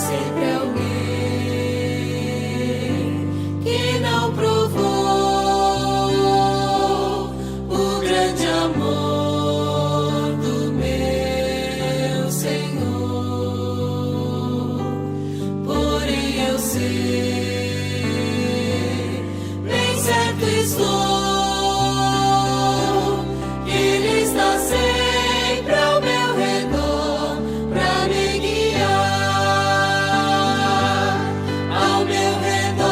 sempre alguém que não provou o grande amor do meu Senhor. Porém eu sei, bem certo estou, Ele está sempre ao meu redor pra me guiar. Ao meu redor,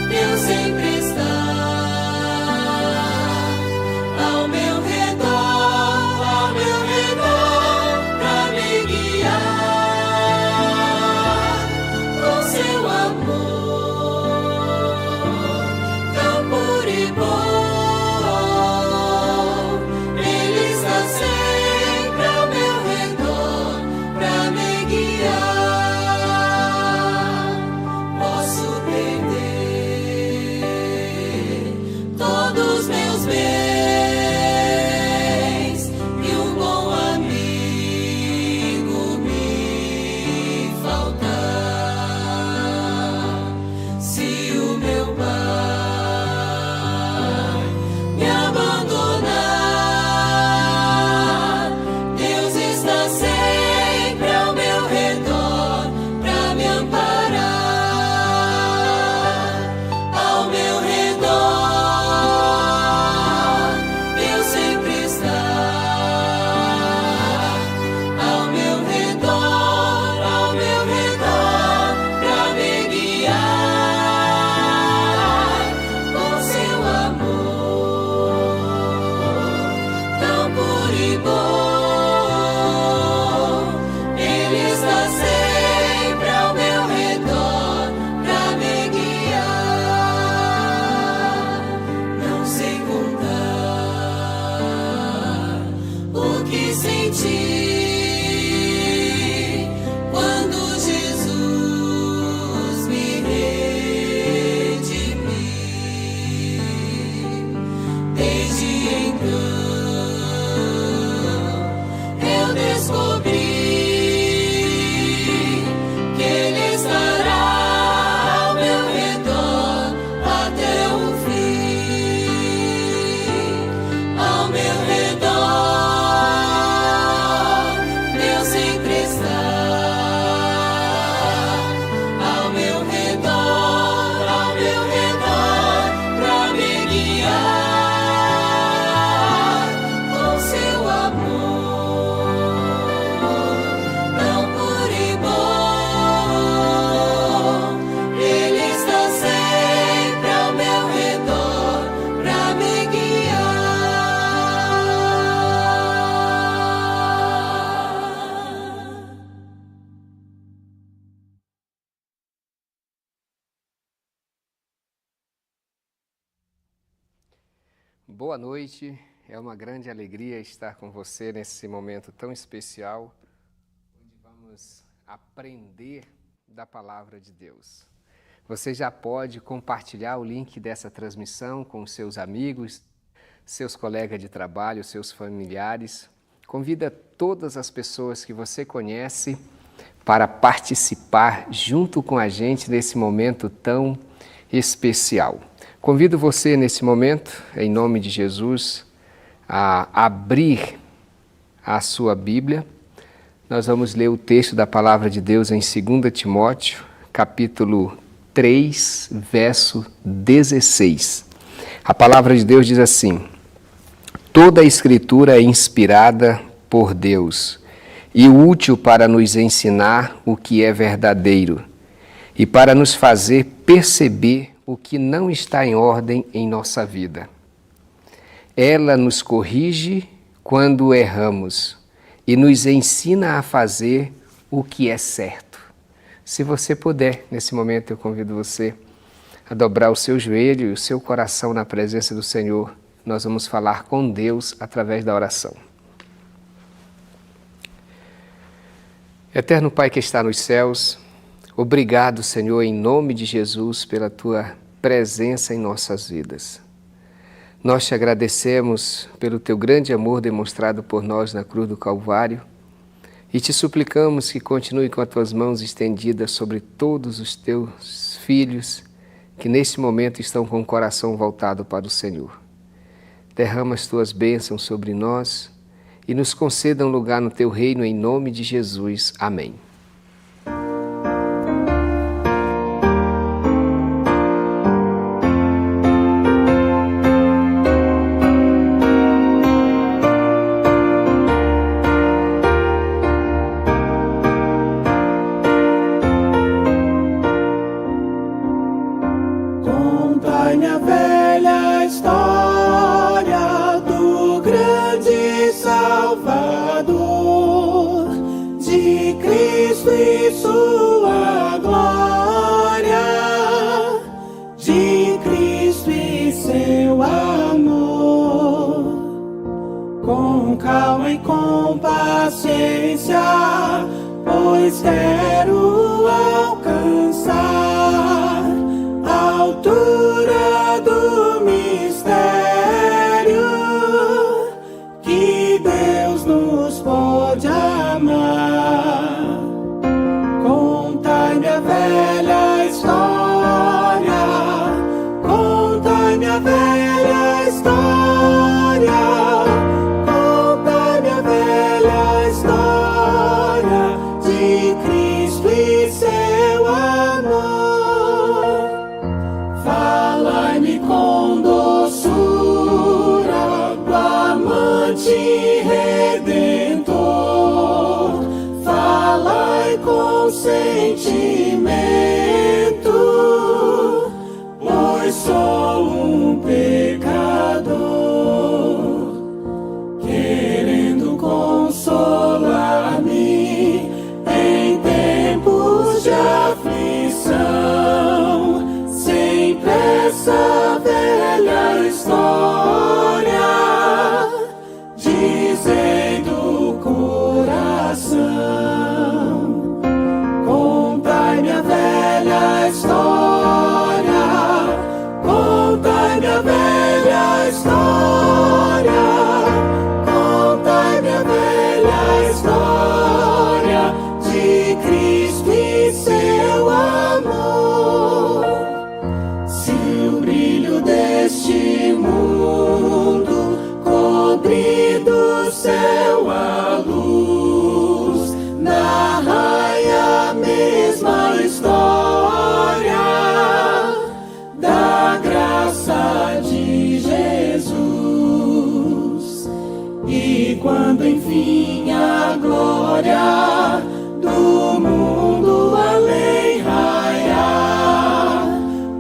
Deus sempre está. Ao meu redor pra me guiar. Com seu amor tão puro e bom, Ele está sempre ao meu redor pra me guiar. Posso perder todos meus bens e um bom amigo me faltar. Se o meu pai me abandonar, Deus está sempre ao meu redor pra me amparar. Ao meu redor, Deus sempre está. Ao meu redor pra me guiar. Com seu amor tão puro e bom, Ele está sempre ao meu redor pra me guiar. Não sei contar o que senti quando Jesus me redimiu. Desde então eu descobri que Ele estará ao meu redor até o fim. Ao meu redor, Deus sempre está. Ao meu redor pra me guiar. Com seu amor tão puro e bom, Ele está sempre ao meu redor pra me guiar. Boa noite, é uma grande alegria estar com você nesse momento tão especial, onde vamos aprender da Palavra de Deus. Você já pode compartilhar o link dessa transmissão com seus amigos, seus colegas de trabalho, seus familiares. Convida todas as pessoas que você conhece para participar junto com a gente nesse momento tão especial. Convido você nesse momento, em nome de Jesus, a abrir a sua Bíblia. Nós vamos ler o texto da Palavra de Deus em 2 Timóteo, capítulo 3, verso 16. A Palavra de Deus diz assim: toda a Escritura é inspirada por Deus e útil para nos ensinar o que é verdadeiro e para nos fazer perceber o que não está em ordem em nossa vida. Ela nos corrige quando erramos e nos ensina a fazer o que é certo. Se você puder, nesse momento eu convido você a dobrar o seu joelho e o seu coração na presença do Senhor. Nós vamos falar com Deus através da oração. Eterno Pai que está nos céus, obrigado, Senhor, em nome de Jesus, pela Tua presença em nossas vidas. Nós te agradecemos pelo Teu grande amor demonstrado por nós na cruz do Calvário E te suplicamos que continue com as tuas mãos estendidas sobre todos os teus filhos que nesse momento estão com o coração voltado para o Senhor. Derrama as tuas bênçãos sobre nós e nos conceda um lugar no teu reino em nome de Jesus. Amém. Contai-me a velha história do grande Salvador, de Cristo e sua glória, de Cristo e seu amor. Com calma e com paciência, pois quero alcançar a altura do mistério que Deus nos pode amar. Contai-me a velha história, contai-me a velha história, contai-me a velha história de Cristo e seu amor. Falai-me com doçura do amante redentor, falai com sentimento, pois sou um pecador, querendo consolar-me em tempos de aflição. Sempre essa velha história dizei do coração. Contai-me a velha história, contai-me a velha história, contai-me a velha história de Cristo e seu amor. Se o brilho deste mundo cobrir do céu a luz, narrai a mesma história da graça de Jesus. E quando enfim a glória do mundo além raiar,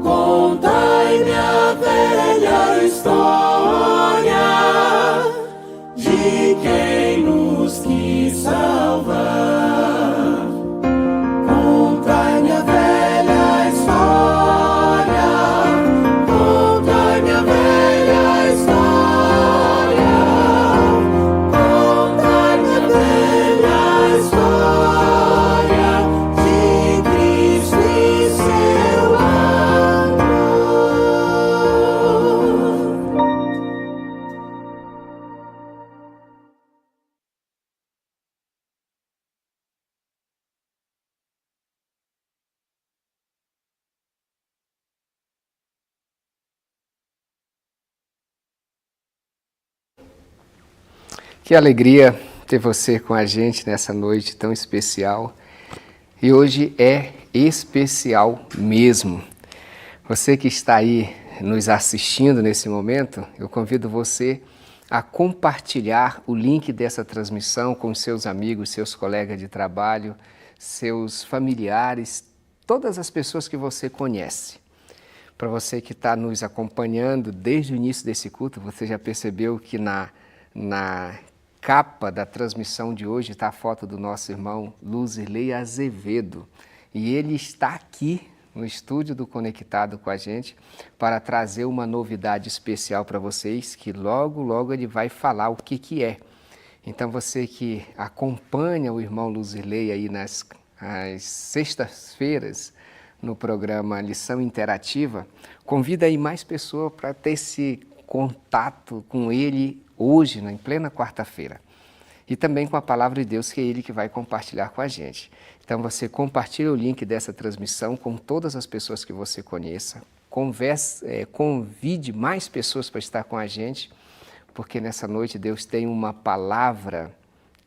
contai-me a velha história de quem nos quis salvar. Contai-me a velha história, contai-me a velha história, contai-me a velha história de Cristo e seu amor. Que alegria ter você com a gente nessa noite tão especial. E hoje é especial mesmo. Você que está aí nos assistindo nesse momento, eu convido você a compartilhar o link dessa transmissão com seus amigos, seus colegas de trabalho, seus familiares, todas as pessoas que você conhece. Para você que está nos acompanhando desde o início desse culto, você já percebeu que na capa da transmissão de hoje está a foto do nosso irmão Luzirley Azevedo. E ele está aqui no estúdio do Conectado com a gente para trazer uma novidade especial para vocês, que logo, logo ele vai falar o que é. Então você que acompanha o irmão Luzirley aí nas sextas-feiras no programa Lição Interativa, convida aí mais pessoas para ter esse contato com ele hoje, em plena quarta-feira. e também com a palavra de Deus, que é Ele que vai compartilhar com a gente. Então você compartilha o link dessa transmissão com todas as pessoas que você conheça, convide mais pessoas para estar com a gente, porque nessa noite Deus tem uma palavra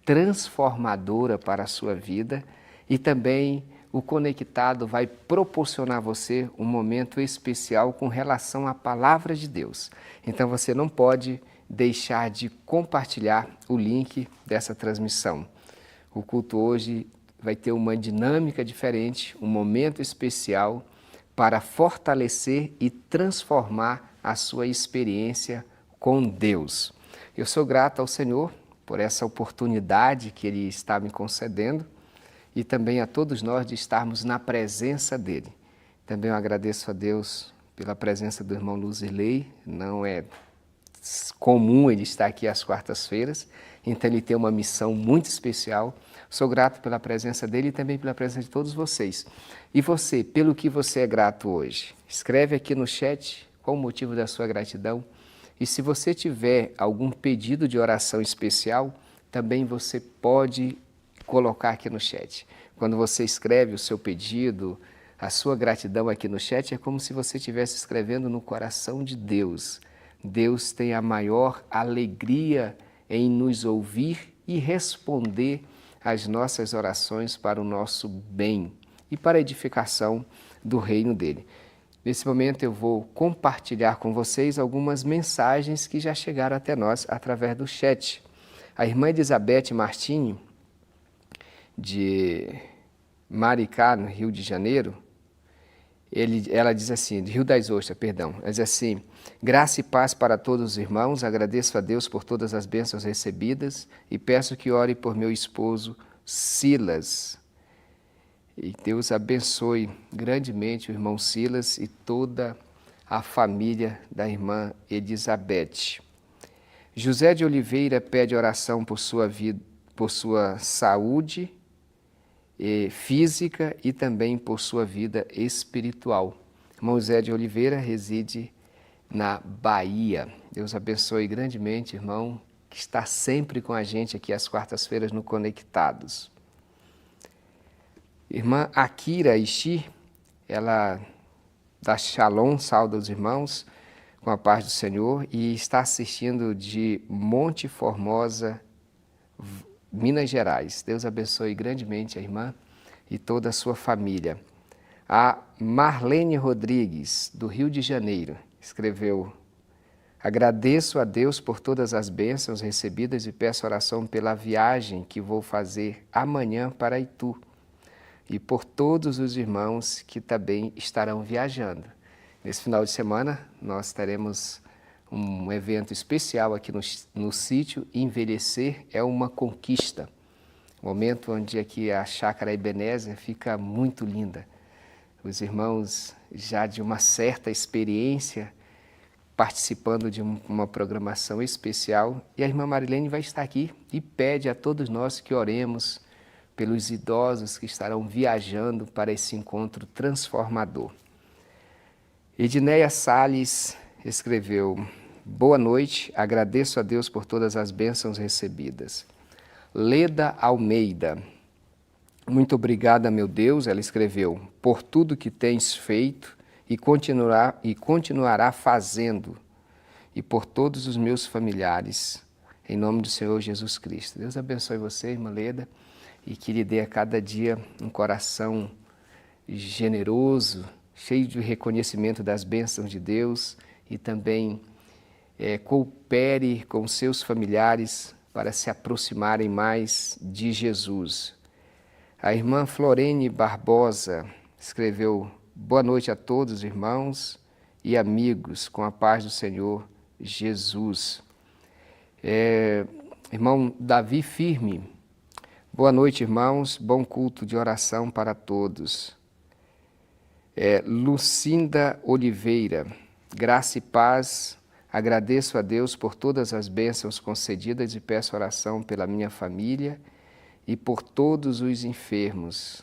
transformadora para a sua vida, e também o Conectado vai proporcionar a você um momento especial com relação à palavra de Deus. Então você não pode deixar de compartilhar o link dessa transmissão. O culto hoje vai ter uma dinâmica diferente, um momento especial para fortalecer e transformar a sua experiência com Deus. Eu sou grato ao Senhor por essa oportunidade que Ele está me concedendo e também a todos nós de estarmos na presença dEle. Também eu agradeço a Deus pela presença do irmão Luzirley. Não é comum ele estar aqui às quartas-feiras, então ele tem uma missão muito especial. Sou grato pela presença dele e também pela presença de todos vocês. E você, pelo que você é grato hoje? Escreve aqui no chat qual o motivo da sua gratidão. E se você tiver algum pedido de oração especial, também você pode colocar aqui no chat. Quando você escreve o seu pedido, a sua gratidão aqui no chat, é como se você estivesse escrevendo no coração de Deus. Deus tem a maior alegria em nos ouvir e responder às nossas orações para o nosso bem e para a edificação do reino dele. Nesse momento eu vou compartilhar com vocês algumas mensagens que já chegaram até nós através do chat. A irmã Elizabeth Martins, de Maricá, no Rio de Janeiro, ela diz assim, de Rio das Ostras, perdão, ela diz assim: graça e paz para todos os irmãos, agradeço a Deus por todas as bênçãos recebidas e peço que ore por meu esposo Silas. E Deus abençoe grandemente o irmão Silas e toda a família da irmã Elizabeth. José de Oliveira pede oração por sua vida, por sua saúde física e também por sua vida espiritual. Irmão José de Oliveira reside na Bahia. Deus abençoe grandemente, irmão, que está sempre com a gente aqui às quartas-feiras no Conectados. Irmã Akira Ishi, ela dá shalom, salve aos irmãos, com a paz do Senhor, e está assistindo de Monte Formosa, Minas Gerais. Deus abençoe grandemente a irmã e toda a sua família. A Marlene Rodrigues, do Rio de Janeiro, escreveu: agradeço a Deus por todas as bênçãos recebidas e peço oração pela viagem que vou fazer amanhã para Itu e por todos os irmãos que também estarão viajando. Nesse final de semana, nós teremos um evento especial aqui no sítio. Envelhecer é uma conquista. Momento onde aqui a Chácara Ebenezer fica muito linda. Os irmãos já de uma certa experiência participando de uma programação especial, e a irmã Marilene vai estar aqui e pede a todos nós que oremos pelos idosos que estarão viajando para esse encontro transformador. Edneia Salles escreveu: boa noite, agradeço a Deus por todas as bênçãos recebidas. Leda Almeida: muito obrigada, meu Deus, ela escreveu, por tudo que tens feito e continuará fazendo, e por todos os meus familiares, em nome do Senhor Jesus Cristo. Deus abençoe você, irmã Leda, e que lhe dê a cada dia um coração generoso, cheio de reconhecimento das bênçãos de Deus, e também coopere com seus familiares para se aproximarem mais de Jesus. A irmã Florene Barbosa escreveu: boa noite a todos, irmãos e amigos, com a paz do Senhor Jesus. Irmão Davi Firme: boa noite, irmãos, bom culto de oração para todos. Lucinda Oliveira: graça e paz, agradeço a Deus por todas as bênçãos concedidas e peço oração pela minha família e por todos os enfermos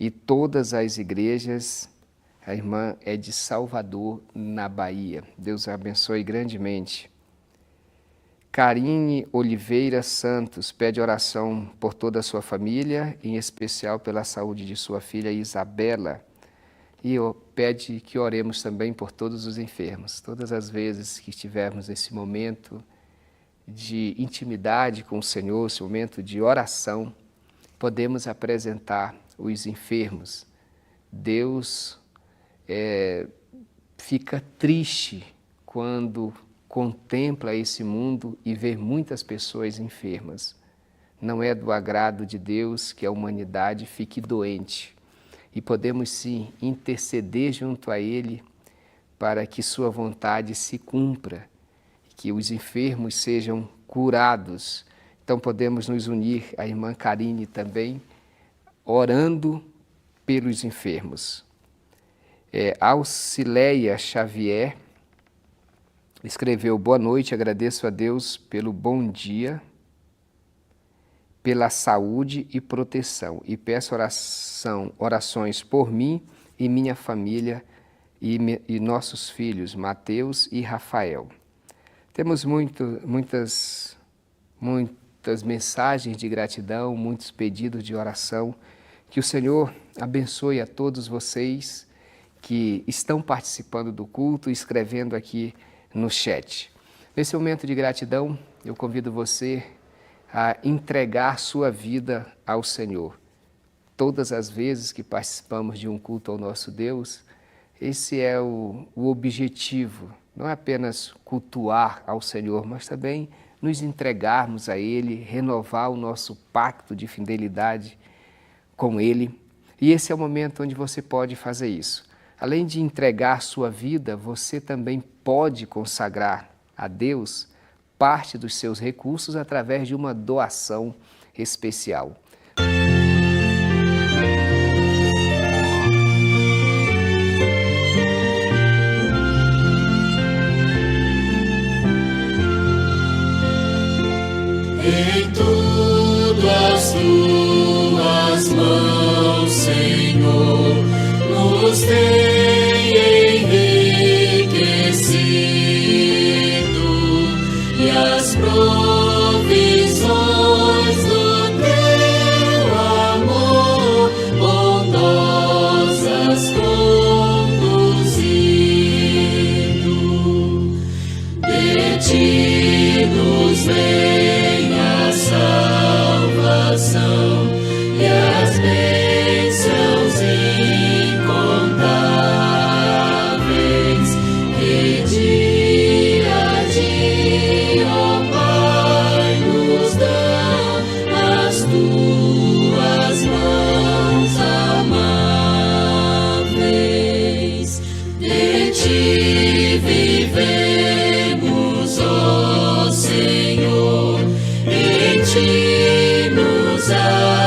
e todas as igrejas. A irmã é de Salvador, na Bahia. Deus a abençoe grandemente. Karine Oliveira Santos pede oração por toda a sua família, em especial pela saúde de sua filha Isabela. E pede que oremos também por todos os enfermos. Todas as vezes que estivermos nesse momento de intimidade com o Senhor, esse momento de oração, podemos apresentar os enfermos. Deus fica triste quando contempla esse mundo e vê muitas pessoas enfermas. Não é do agrado de Deus que a humanidade fique doente. E podemos sim interceder junto a Ele para que sua vontade se cumpra, que os enfermos sejam curados. Então podemos nos unir à irmã Karine também, orando pelos enfermos. Auxileia Xavier escreveu: boa noite, agradeço a Deus pelo bom dia, pela saúde e proteção, e peço orações por mim e minha família e nossos filhos, Mateus e Rafael. Temos muitas mensagens de gratidão, muitos pedidos de oração. Que o Senhor abençoe a todos vocês que estão participando do culto e escrevendo aqui no chat. Nesse momento de gratidão, eu convido você a entregar sua vida ao Senhor. Todas as vezes que participamos de um culto ao nosso Deus, esse é o objetivo, não é apenas cultuar ao Senhor, mas também nos entregarmos a Ele, renovar o nosso pacto de fidelidade com Ele. E esse é o momento onde você pode fazer isso. Além de entregar sua vida, você também pode consagrar a Deus parte dos seus recursos através de uma doação especial. Em tudo as tuas mãos, Senhor, nos tem enriquecido, e as provisões do teu amor bondosas conduzindo. De ti nos vem a salvação e as bênçãos incontáveis que dia a dia, ó Pai, nos dão as tuas mãos amáveis. De ti vivemos, ó Senhor, em ti nos alegramos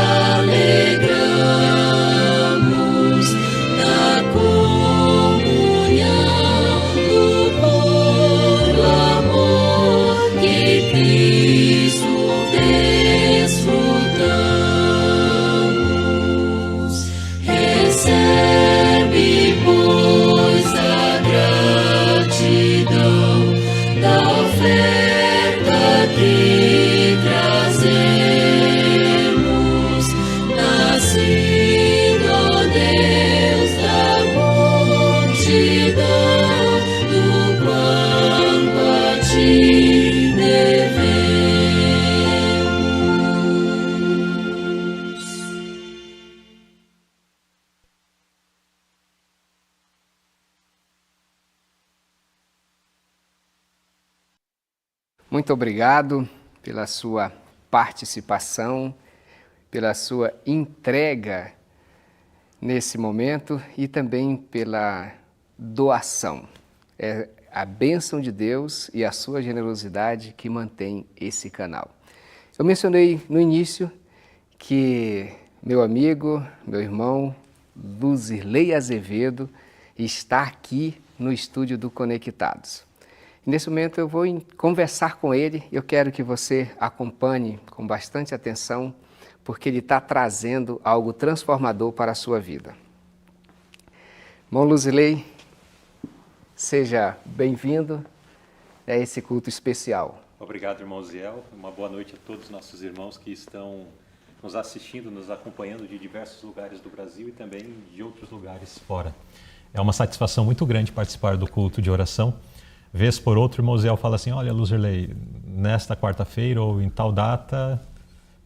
na comunhão do puro amor que Cristo desfrutamos. Recebe, pois, a gratidão da oferta que trazemos, nascido, ó Deus, da multidão, do quanto a ti devemos. Muito obrigado pela sua participação, pela sua entrega nesse momento e também pela doação. É a bênção de Deus e a sua generosidade que mantém esse canal. Eu mencionei no início que meu amigo, meu irmão, Luzirley Azevedo, está aqui no estúdio do Conectados. Nesse momento eu vou conversar com ele. Eu quero que você acompanhe com bastante atenção, porque ele está trazendo algo transformador para a sua vida. Irmão Luzirley, seja bem-vindo a esse culto especial. Obrigado, irmão Ziel. Uma boa noite a todos os nossos irmãos que estão nos assistindo, nos acompanhando de diversos lugares do Brasil e também de outros lugares fora. É uma satisfação muito grande participar do culto de oração. Vez por outro, o irmão Ziel fala assim, olha, Luzerley, nesta quarta-feira ou em tal data,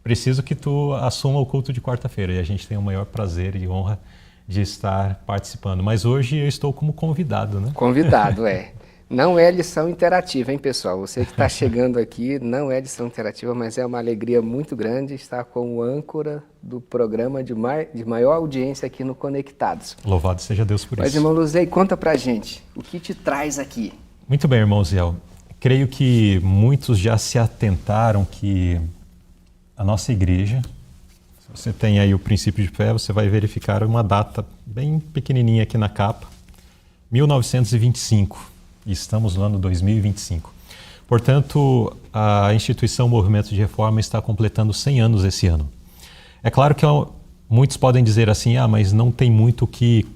preciso que tu assuma o culto de quarta-feira. E a gente tem o maior prazer e honra de estar participando. Mas hoje eu estou como convidado, né? Convidado, é. Não é lição interativa, hein, pessoal? Você que está chegando aqui, não é lição interativa, mas é uma alegria muito grande estar com o âncora do programa de maior audiência aqui no Conectados. Louvado seja Deus por isso. Mas, irmão Luzei, conta pra gente, o que te traz aqui? Muito bem, irmão Ziel. Creio que muitos já se atentaram que a nossa igreja, se você tem aí o princípio de fé, você vai verificar uma data bem pequenininha aqui na capa, 1925. Estamos no ano 2025. Portanto, a instituição Movimento de Reforma está completando 100 anos esse ano. É claro que muitos podem dizer assim, mas não tem muito o que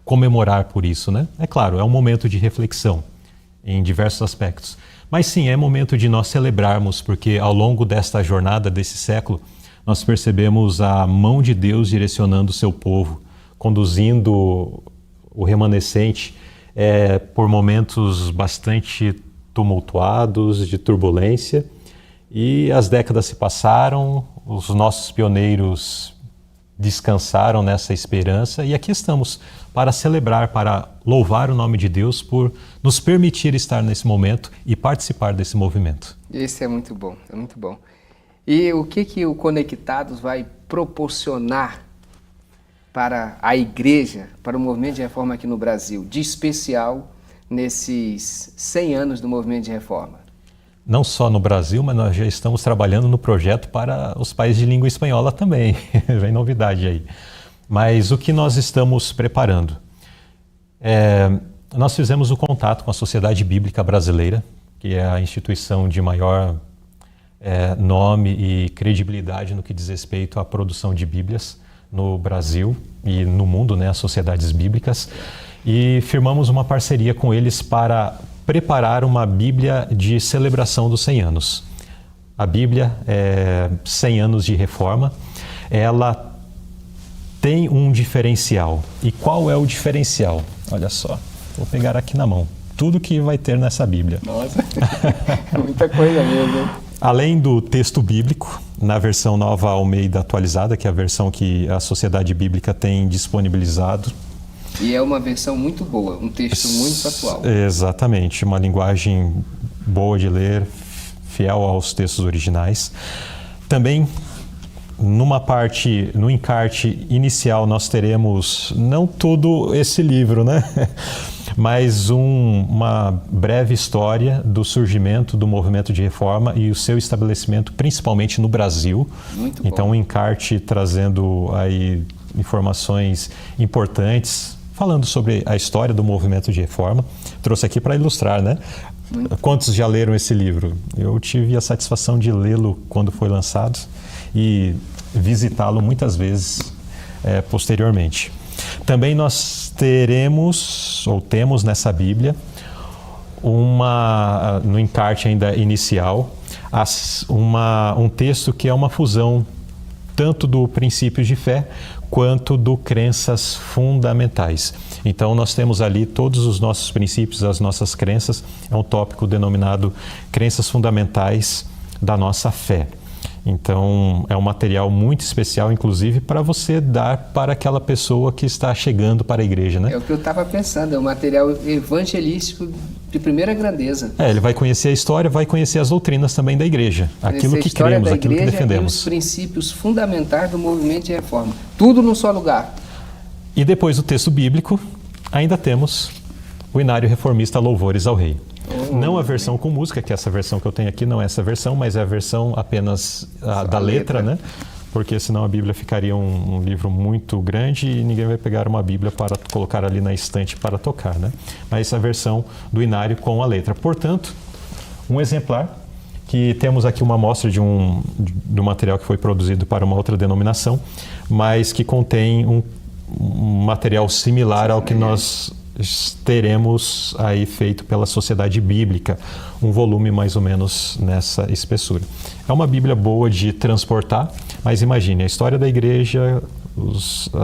comemorar por isso, né? É claro, é um momento de reflexão em diversos aspectos. Mas sim, é momento de nós celebrarmos, porque ao longo desta jornada, desse século, nós percebemos a mão de Deus direcionando o seu povo, conduzindo o remanescente por momentos bastante tumultuados, de turbulência. E as décadas se passaram, os nossos pioneiros descansaram nessa esperança e aqui estamos para celebrar, para louvar o nome de Deus por nos permitir estar nesse momento e participar desse movimento. Esse é muito bom, é muito bom. E o que o Conectados vai proporcionar para a igreja, para o movimento de reforma aqui no Brasil, de especial nesses 100 anos do movimento de reforma? Não só no Brasil, mas nós já estamos trabalhando no projeto para os países de língua espanhola também. Vem novidade aí. Mas o que nós estamos preparando? Nós fizemos o contato com a Sociedade Bíblica Brasileira, que é a instituição de maior nome e credibilidade no que diz respeito à produção de Bíblias no Brasil e no mundo, né, as sociedades bíblicas, e firmamos uma parceria com eles para preparar uma Bíblia de celebração dos 100 anos. A Bíblia, 100 anos de reforma, ela tem um diferencial. E qual é o diferencial? Olha só, vou pegar aqui na mão. Tudo que vai ter nessa Bíblia. Nossa, é muita coisa mesmo, hein? Além do texto bíblico, na versão Nova Almeida atualizada, que é a versão que a Sociedade Bíblica tem disponibilizado. E é uma versão muito boa, um texto muito atual. Exatamente, uma linguagem boa de ler, fiel aos textos originais. Também, numa parte, no encarte inicial, nós teremos, não todo esse livro, né? Mas uma breve história do surgimento do movimento de reforma e o seu estabelecimento, principalmente no Brasil. Muito bom. Então, um encarte trazendo aí informações importantes, falando sobre a história do movimento de reforma. Trouxe aqui para ilustrar, né? Quantos já leram esse livro? Eu tive a satisfação de lê-lo quando foi lançado e visitá-lo muitas vezes posteriormente. Também nós temos nessa Bíblia, no encarte ainda inicial, um texto que é uma fusão tanto do princípio de fé quanto do crenças fundamentais. Então nós temos ali todos os nossos princípios, as nossas crenças, é um tópico denominado crenças fundamentais da nossa fé. Então, é um material muito especial, inclusive, para você dar para aquela pessoa que está chegando para a igreja, né? É o que eu estava pensando, é um material evangelístico de primeira grandeza. Ele vai conhecer a história, vai conhecer as doutrinas também da igreja, aquilo que cremos, aquilo que defendemos. E os princípios fundamentais do movimento de reforma, tudo num só lugar. E depois do texto bíblico, ainda temos o Inário Reformista Louvores ao Rei. Não a versão com música, que essa versão que eu tenho aqui não é essa versão, mas é a versão apenas da letra, né? Porque senão a Bíblia ficaria um livro muito grande e ninguém vai pegar uma Bíblia para colocar ali na estante para tocar, né? Mas essa versão do Inário com a letra. Portanto, um exemplar, que temos aqui uma amostra do material que foi produzido para uma outra denominação, mas que contém um material similar ao que nós teremos aí feito pela Sociedade Bíblica, um volume mais ou menos nessa espessura. É uma Bíblia boa de transportar, mas imagine, a história da igreja,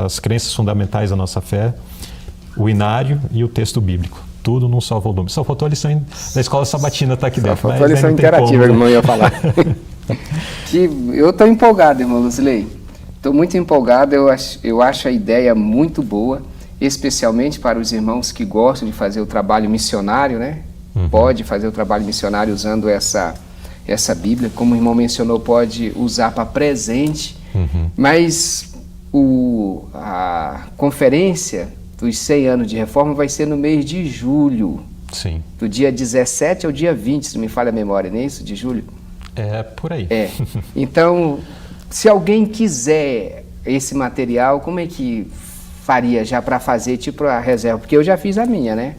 as crenças fundamentais da nossa fé, o inário e o texto bíblico. Tudo num só volume. Só faltou a lição da escola sabatina estar aqui dentro. Só faltou a lição interativa, que o irmão ia falar. Eu estou empolgado, irmão Luzilei. Estou muito empolgado, eu acho a ideia muito boa, especialmente para os irmãos que gostam de fazer o trabalho missionário, né? Pode fazer o trabalho missionário usando essa Bíblia. Como o irmão mencionou, pode usar para presente. Mas a conferência dos 100 anos de reforma vai ser no mês de julho. Sim. Do dia 17 ao dia 20, se não me falha a memória, não é isso? De julho? É, por aí. É. Então, se alguém quiser esse material, como é que faria já para fazer tipo a reserva? Porque eu já fiz a minha, né?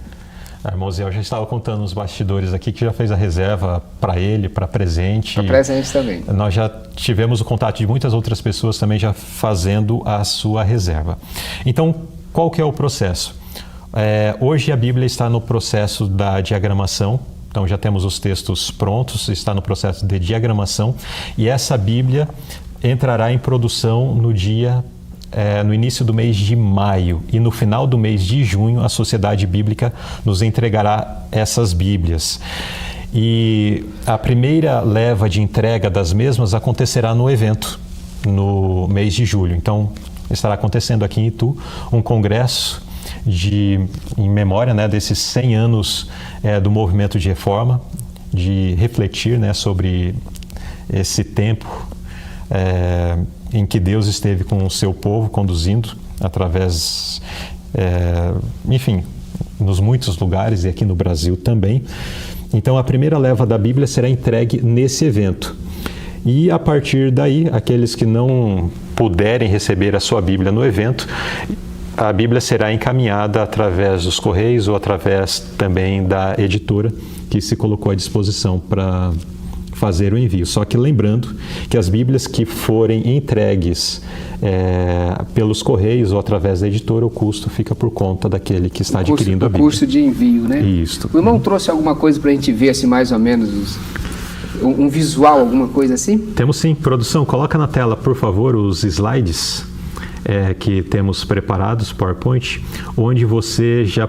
Irmão Zé, eu já estava contando nos bastidores aqui que já fez a reserva para ele, para presente. Para presente também. Nós já tivemos o contato de muitas outras pessoas também já fazendo a sua reserva. Então, qual que é o processo? Hoje a Bíblia está no processo da diagramação. Então já temos os textos prontos, está no processo de diagramação. E essa Bíblia entrará em produção no início do mês de maio, e no final do mês de junho a Sociedade Bíblica nos entregará essas Bíblias. E a primeira leva de entrega das mesmas acontecerá no evento, no mês de julho. Então estará acontecendo aqui em Itu um congresso em memória, né, desses 100 anos do movimento de reforma, de refletir, né, sobre esse tempo em que Deus esteve com o seu povo, conduzindo através, enfim, nos muitos lugares e aqui no Brasil também. Então, a primeira leva da Bíblia será entregue nesse evento. E, a partir daí, aqueles que não puderem receber a sua Bíblia no evento, a Bíblia será encaminhada através dos Correios ou através também da editora que se colocou à disposição para fazer o envio. Só que lembrando que as Bíblias que forem entregues pelos Correios ou através da editora, o custo fica por conta daquele que está adquirindo a Bíblia. O custo de envio, né? Isso. O irmão trouxe alguma coisa para a gente ver, assim, mais ou menos, um visual, alguma coisa assim? Temos sim. Produção, coloca na tela, por favor, os slides que temos preparados, PowerPoint, onde você já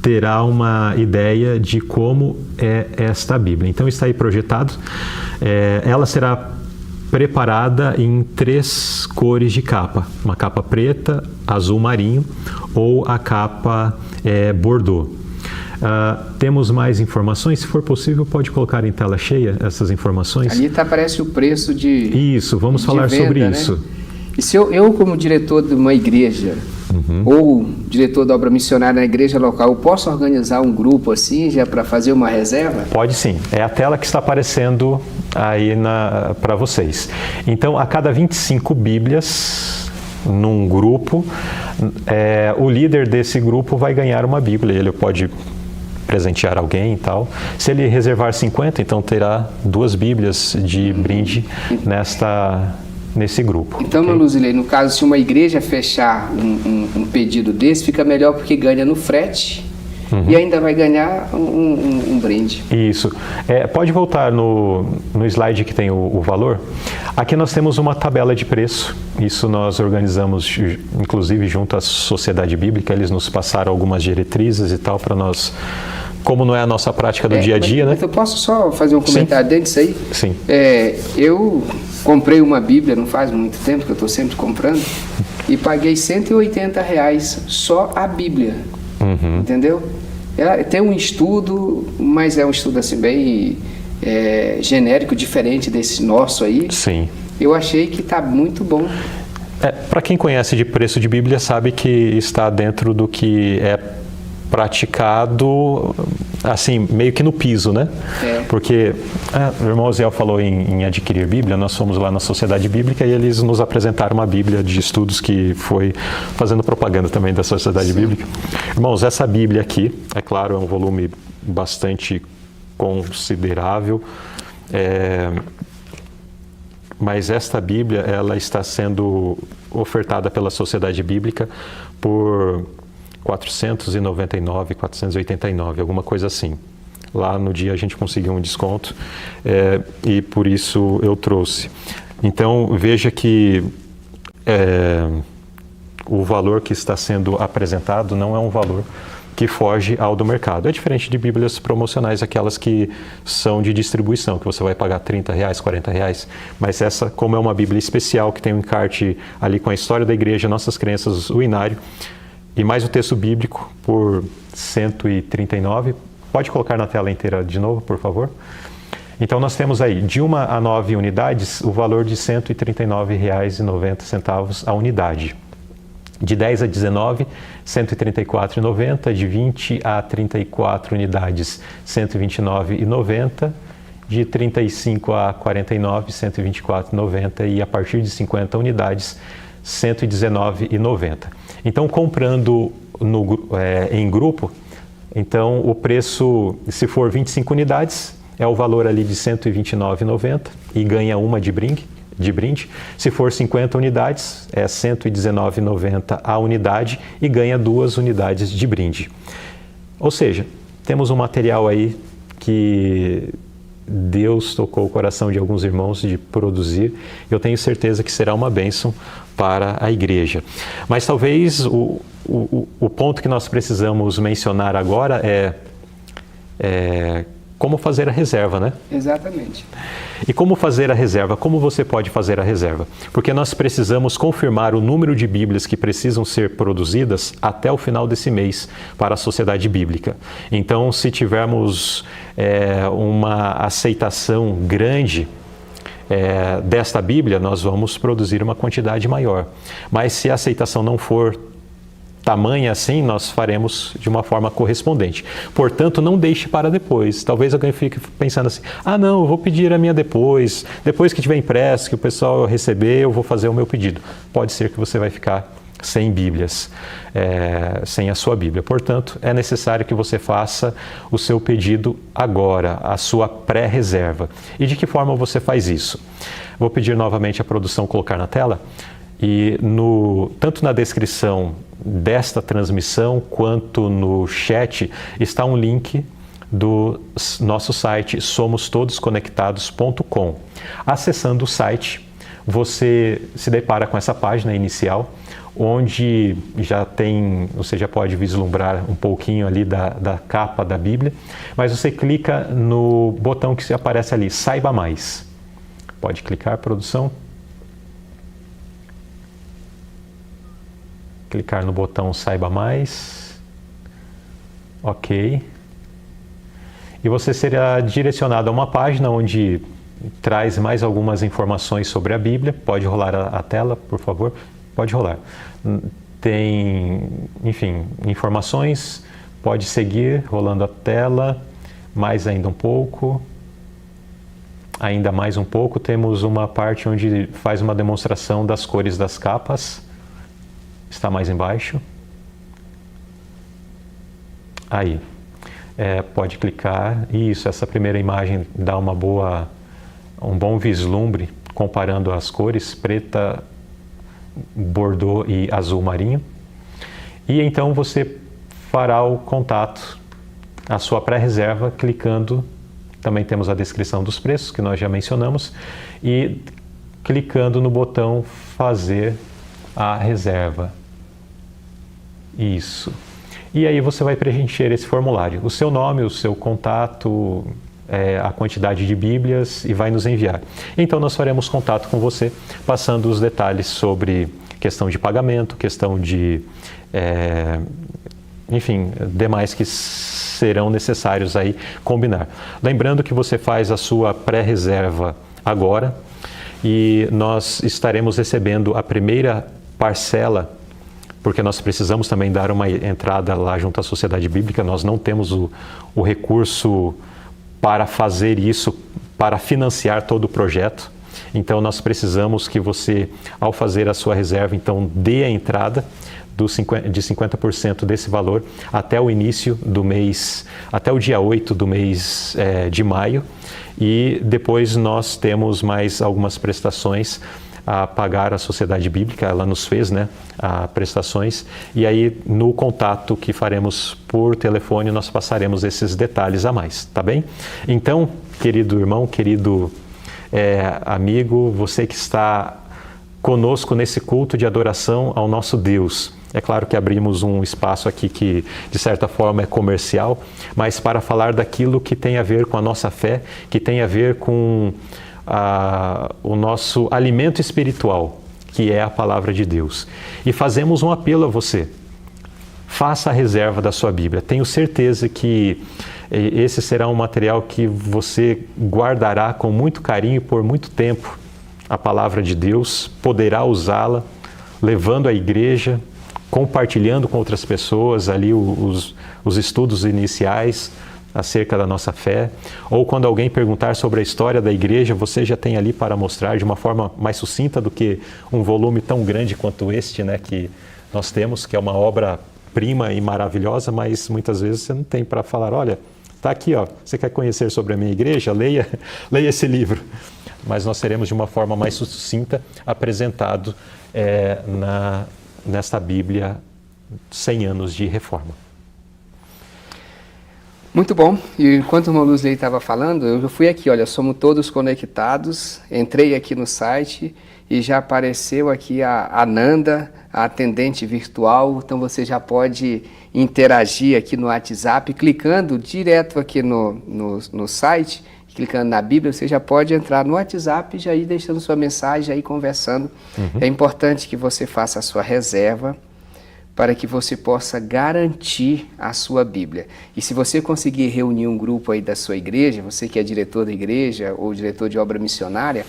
terá uma ideia de como é esta Bíblia. Então está aí projetado. Ela será preparada em 3 cores de capa. Uma capa preta, azul marinho ou a capa bordô. Temos mais informações? Se for possível, pode colocar em tela cheia essas informações? Ali aparece o preço de Isso, vamos falar venda, sobre né? isso. E se eu como diretor de uma igreja, ou diretor da obra missionária na igreja local, eu posso organizar um grupo assim, já para fazer uma reserva? Pode sim. É a tela que está aparecendo aí para vocês. Então, a cada 25 Bíblias num grupo, o líder desse grupo vai ganhar uma Bíblia. Ele pode presentear alguém e tal. Se ele reservar 50, então terá 2 Bíblias de brinde nesse grupo. Então, okay? Luzilei, no caso, se uma igreja fechar um pedido desse, fica melhor porque ganha no frete e ainda vai ganhar um brinde. Isso. Pode voltar no slide que tem o valor. Aqui nós temos uma tabela de preço. Isso nós organizamos, inclusive, junto à Sociedade Bíblica. Eles nos passaram algumas diretrizes e tal para nós, como não é a nossa prática do dia a dia, né? Eu posso só fazer um comentário dentro disso aí? Sim. Eu comprei uma Bíblia, não faz muito tempo, que eu estou sempre comprando, e paguei R$180 só a Bíblia, entendeu? Tem um estudo, mas é um estudo assim bem genérico, diferente desse nosso aí. Sim. Eu achei que está muito bom. Para quem conhece de preço de Bíblia, sabe que está dentro do que é praticado, assim, meio que no piso, né? Porque o irmão Zé falou em adquirir Bíblia. Nós fomos lá na Sociedade Bíblica e eles nos apresentaram uma Bíblia de estudos que foi fazendo propaganda também da Sociedade Bíblica. Irmãos, essa Bíblia aqui, é claro, é um volume bastante considerável, mas esta Bíblia, ela está sendo ofertada pela Sociedade Bíblica por 499, 489, alguma coisa assim. Lá no dia a gente conseguiu um desconto e por isso eu trouxe. Então veja que o valor que está sendo apresentado não é um valor que foge ao do mercado. É diferente de bíblias promocionais, aquelas que são de distribuição, que você vai pagar R$30, R$40, mas essa, como é uma bíblia especial, que tem um encarte ali com a história da igreja, nossas crenças, o inário, e mais o texto bíblico por 139. Pode colocar na tela inteira de novo, por favor? Então nós temos aí, de 1 a 9 unidades, o valor de R$ 139,90 a unidade. De 10 a 19, R$ 134,90. De 20 a 34 unidades, R$ 129,90. De 35 a 49, R$ 124,90. E a partir de 50 unidades, R$ 119,90. Então, comprando em grupo, então o preço, se for 25 unidades, é o valor ali de R$ 129,90 e ganha uma de brinde. Se for 50 unidades, é R$ 119,90 a unidade e ganha 2 unidades de brinde. Ou seja, temos um material aí que Deus tocou o coração de alguns irmãos de produzir. Eu tenho certeza que será uma bênção para a igreja. Mas talvez o ponto que nós precisamos mencionar agora é como fazer a reserva, né? Exatamente. E como fazer a reserva? Como você pode fazer a reserva? Porque nós precisamos confirmar o número de Bíblias que precisam ser produzidas até o final desse mês para a Sociedade Bíblica. Então, se tivermos uma aceitação grande desta Bíblia, nós vamos produzir uma quantidade maior. Mas se a aceitação não for tamanha assim, nós faremos de uma forma correspondente. Portanto, não deixe para depois. Talvez alguém fique pensando assim, não, eu vou pedir a minha depois que tiver impresso, que o pessoal receber, eu vou fazer o meu pedido. Pode ser que você vai ficar sem Bíblias, sem a sua Bíblia. Portanto, é necessário que você faça o seu pedido agora, a sua pré-reserva. E de que forma você faz isso? Vou pedir novamente a produção colocar na tela. E tanto na descrição desta transmissão quanto no chat está um link do nosso site somostodosconectados.com. Acessando o site, você se depara com essa página inicial, onde você já pode vislumbrar um pouquinho ali da capa da Bíblia, mas você clica no botão que aparece ali, Saiba Mais. Pode clicar, produção. Clicar no botão Saiba Mais. Ok. E você será direcionado a uma página onde traz mais algumas informações sobre a Bíblia. Pode rolar a tela, por favor? Pode rolar. Tem, enfim, informações. Pode seguir rolando a tela. Mais ainda um pouco. Ainda mais um pouco. Temos uma parte onde faz uma demonstração das cores das capas. Está mais embaixo. Aí. Pode clicar. Isso, essa primeira imagem dá um bom vislumbre comparando as cores preta, bordô e azul marinho. E então você fará o contato, a sua pré-reserva, clicando. Também temos a descrição dos preços, que nós já mencionamos. E clicando no botão Fazer a Reserva. Isso. E aí você vai preencher esse formulário, o seu nome, o seu contato, a quantidade de Bíblias e vai nos enviar. Então nós faremos contato com você, passando os detalhes sobre questão de pagamento, questão de, enfim, demais que serão necessários aí combinar. Lembrando que você faz a sua pré-reserva agora e nós estaremos recebendo a primeira parcela, porque nós precisamos também dar uma entrada lá junto à Sociedade Bíblica. Nós não temos o recurso para fazer isso, para financiar todo o projeto. Então, nós precisamos que você, ao fazer a sua reserva, então dê a entrada de 50% desse valor até o início do mês, até o dia 8 do mês de maio. E depois nós temos mais algumas prestações a pagar a Sociedade Bíblica, ela nos fez, né, prestações, e aí no contato que faremos por telefone nós passaremos esses detalhes a mais, tá bem? Então, querido irmão, querido amigo, você que está conosco nesse culto de adoração ao nosso Deus. É claro que abrimos um espaço aqui que, de certa forma, é comercial, mas para falar daquilo que tem a ver com a nossa fé, que tem a ver com o nosso alimento espiritual, que é a palavra de Deus. E fazemos um apelo a você. Faça a reserva da sua Bíblia. Tenho certeza que esse será um material que você guardará com muito carinho por muito tempo. A palavra de Deus, poderá usá-la, levando à igreja, compartilhando com outras pessoas ali os estudos iniciais acerca da nossa fé, ou quando alguém perguntar sobre a história da igreja, você já tem ali para mostrar de uma forma mais sucinta do que um volume tão grande quanto este, né, que nós temos, que é uma obra-prima e maravilhosa, mas muitas vezes você não tem para falar, olha, está aqui, ó, você quer conhecer sobre a minha igreja? Leia esse livro. Mas nós teremos de uma forma mais sucinta apresentado nesta Bíblia 100 anos de reforma. Muito bom. E enquanto o irmão Luzley estava falando, eu fui aqui, olha, somos todos conectados, entrei aqui no site e já apareceu aqui a Nanda, a atendente virtual, então você já pode interagir aqui no WhatsApp, clicando direto aqui no site, clicando na Bíblia, você já pode entrar no WhatsApp e já ir deixando sua mensagem, já ir conversando. É importante que você faça a sua reserva para que você possa garantir a sua Bíblia. E se você conseguir reunir um grupo aí da sua igreja, você que é diretor da igreja ou diretor de obra missionária,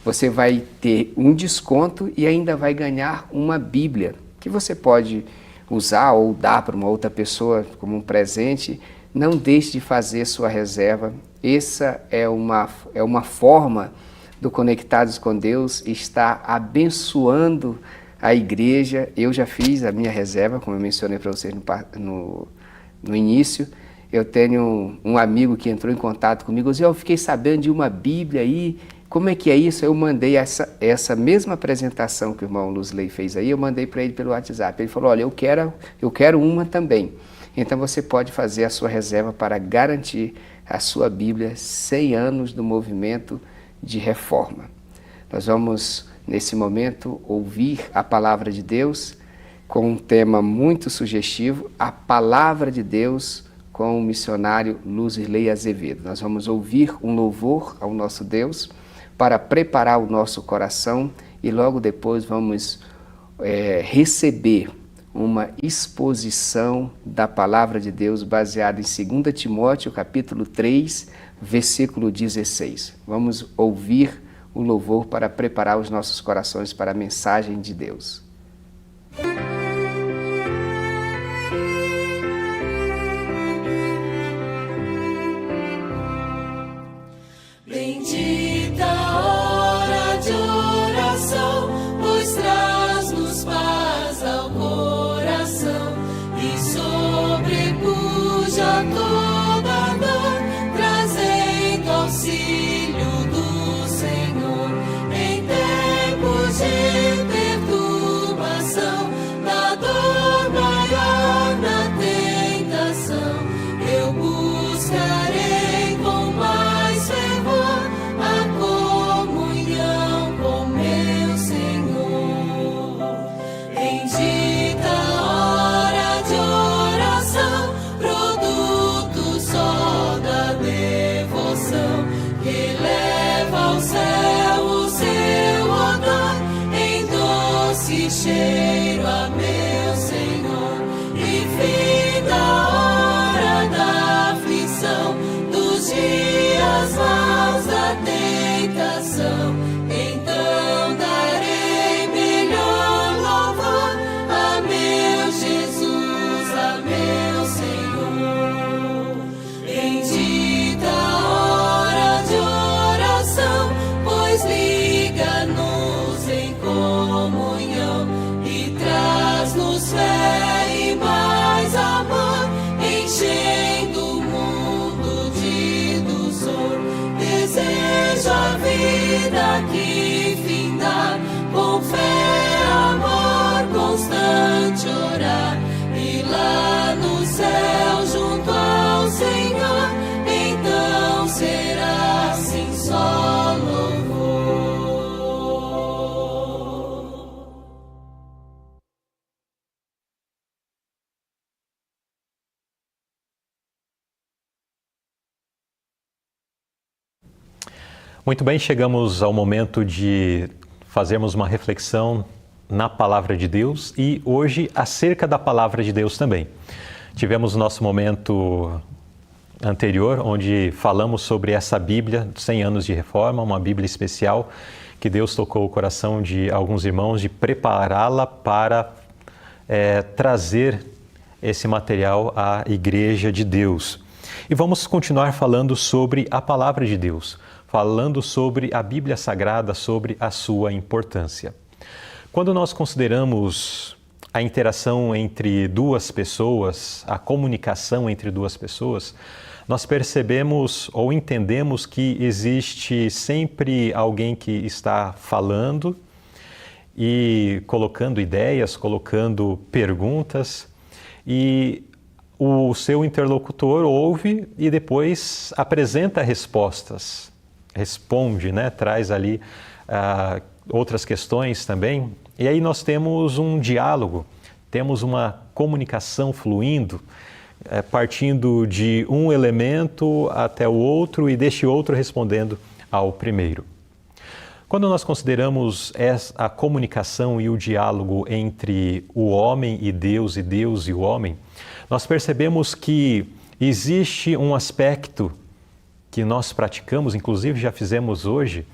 você vai ter um desconto e ainda vai ganhar uma Bíblia, que você pode usar ou dar para uma outra pessoa como um presente. Não deixe de fazer sua reserva. Essa é uma forma do Conectados com Deus estar abençoando a igreja. Eu já fiz a minha reserva, como eu mencionei para vocês no início. Eu tenho um amigo que entrou em contato comigo, eu fiquei sabendo de uma Bíblia aí, como é que é isso? Eu mandei essa mesma apresentação que o irmão Luzley fez aí, eu mandei para ele pelo WhatsApp. Ele falou, olha, eu quero uma também. Então você pode fazer a sua reserva para garantir a sua Bíblia 100 anos do movimento de reforma. Nós vamos, nesse momento, ouvir a palavra de Deus com um tema muito sugestivo, a palavra de Deus com o missionário Luzley Azevedo. Nós vamos ouvir um louvor ao nosso Deus para preparar o nosso coração e logo depois vamos receber uma exposição da palavra de Deus baseada em 2 Timóteo, capítulo 3, versículo 16. Vamos ouvir o louvor para preparar os nossos corações para a mensagem de Deus. Bendita hora de oração, pois traz-nos paz ao coração e sobrepuja toda dor, trazendo auxílio do Senhor em tempos de perturbação, da dor maior na tentação. Eu buscarei com mais fervor a comunhão com meu Senhor. Bendita hora de oração, produto só da devoção, que leva ao céu o seu odor em doce cheiro a meu Senhor. E fim da hora da aflição, dos dias maus da tentação, então darei melhor louvor a meu Jesus, a meu Senhor. Bendita hora de oração, pois liga-nos em comunhão e traz-nos Muito bem, chegamos ao momento de fazermos uma reflexão na Palavra de Deus e hoje acerca da Palavra de Deus também. Tivemos o nosso momento anterior, onde falamos sobre essa Bíblia, 100 anos de reforma, uma Bíblia especial, que Deus tocou o coração de alguns irmãos de prepará-la para trazer esse material à Igreja de Deus. E vamos continuar falando sobre a Palavra de Deus, falando sobre a Bíblia Sagrada, sobre a sua importância. Quando nós consideramos a interação entre duas pessoas, a comunicação entre duas pessoas, nós percebemos ou entendemos que existe sempre alguém que está falando e colocando ideias, colocando perguntas, e o seu interlocutor ouve e depois apresenta respostas, responde, traz ali outras questões também. E aí nós temos um diálogo, temos uma comunicação fluindo, partindo de um elemento até o outro e deste outro respondendo ao primeiro. Quando nós consideramos a comunicação e o diálogo entre o homem e Deus e o homem, nós percebemos que existe um aspecto que nós praticamos, inclusive já fizemos hoje,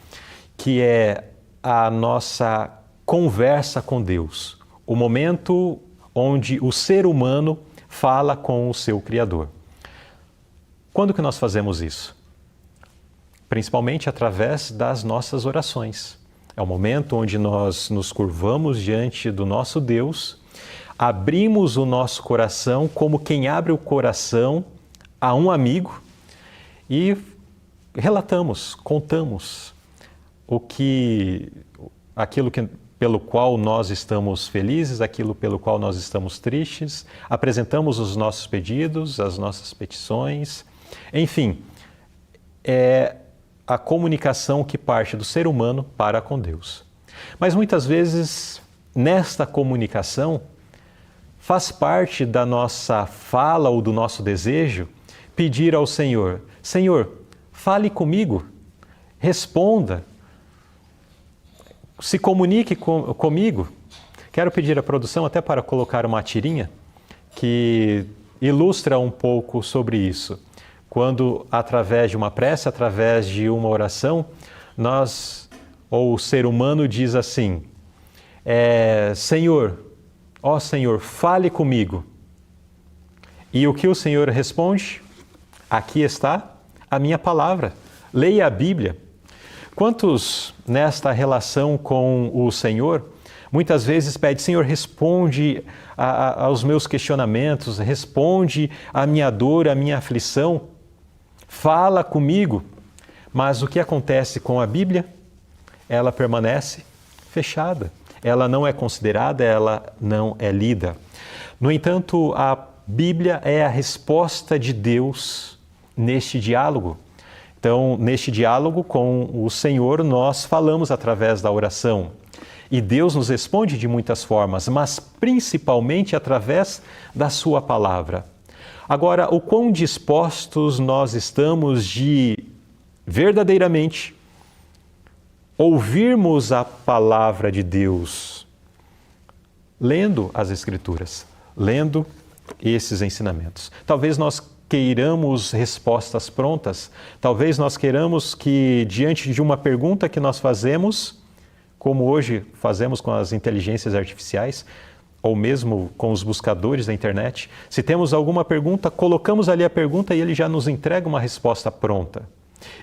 que é a nossa conversa com Deus, o momento onde o ser humano fala com o seu Criador. Quando que nós fazemos isso? Principalmente através das nossas orações. É o momento onde nós nos curvamos diante do nosso Deus, abrimos o nosso coração como quem abre o coração a um amigo e relatamos, contamos aquilo pelo qual nós estamos felizes, aquilo pelo qual nós estamos tristes, apresentamos os nossos pedidos, as nossas petições, enfim, é a comunicação que parte do ser humano para com Deus. Mas muitas vezes, nesta comunicação, faz parte da nossa fala ou do nosso desejo pedir ao Senhor: Senhor, fale comigo, responda, se comunique comigo. Quero pedir à produção até para colocar uma tirinha que ilustra um pouco sobre isso. Quando, através de uma prece, através de uma oração, o ser humano diz assim: Senhor, ó Senhor, fale comigo. E o que o Senhor responde? Aqui está a minha palavra. Leia a Bíblia. Quantos nesta relação com o Senhor muitas vezes pede: Senhor, responde aos meus questionamentos, responde à minha dor, à minha aflição, fala comigo. Mas o que acontece com a Bíblia? Ela permanece fechada, ela não é considerada, ela não é lida. No entanto, a Bíblia é a resposta de Deus neste diálogo. Então, neste diálogo com o Senhor, nós falamos através da oração. E Deus nos responde de muitas formas, mas principalmente através da sua palavra. Agora, o quão dispostos nós estamos de verdadeiramente ouvirmos a palavra de Deus, lendo as Escrituras, lendo esses ensinamentos. Talvez nós queiramos respostas prontas, talvez nós queiramos que, diante de uma pergunta que nós fazemos, como hoje fazemos com as inteligências artificiais, ou mesmo com os buscadores da internet, se temos alguma pergunta, colocamos ali a pergunta e ele já nos entrega uma resposta pronta.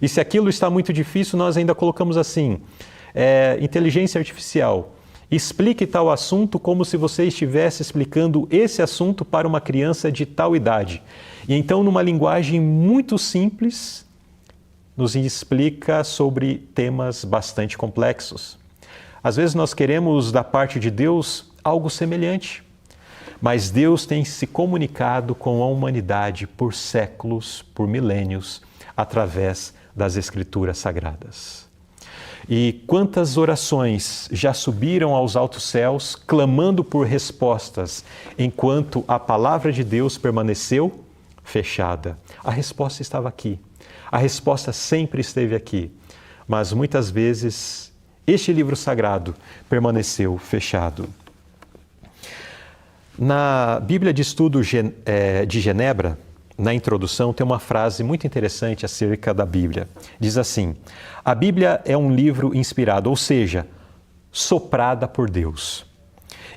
E se aquilo está muito difícil, nós ainda colocamos assim: inteligência artificial, explique tal assunto como se você estivesse explicando esse assunto para uma criança de tal idade. E então, numa linguagem muito simples, nos explica sobre temas bastante complexos. Às vezes nós queremos da parte de Deus algo semelhante, mas Deus tem se comunicado com a humanidade por séculos, por milênios, através das Escrituras Sagradas. E quantas orações já subiram aos altos céus, clamando por respostas, enquanto a palavra de Deus permaneceu fechada. A resposta estava aqui. A resposta sempre esteve aqui. mas muitas vezes este livro sagrado permaneceu fechado. Na Bíblia de Estudo de Genebra, na introdução, tem uma frase muito interessante acerca da Bíblia. Diz assim: a Bíblia é um livro inspirado, ou seja, soprada por Deus.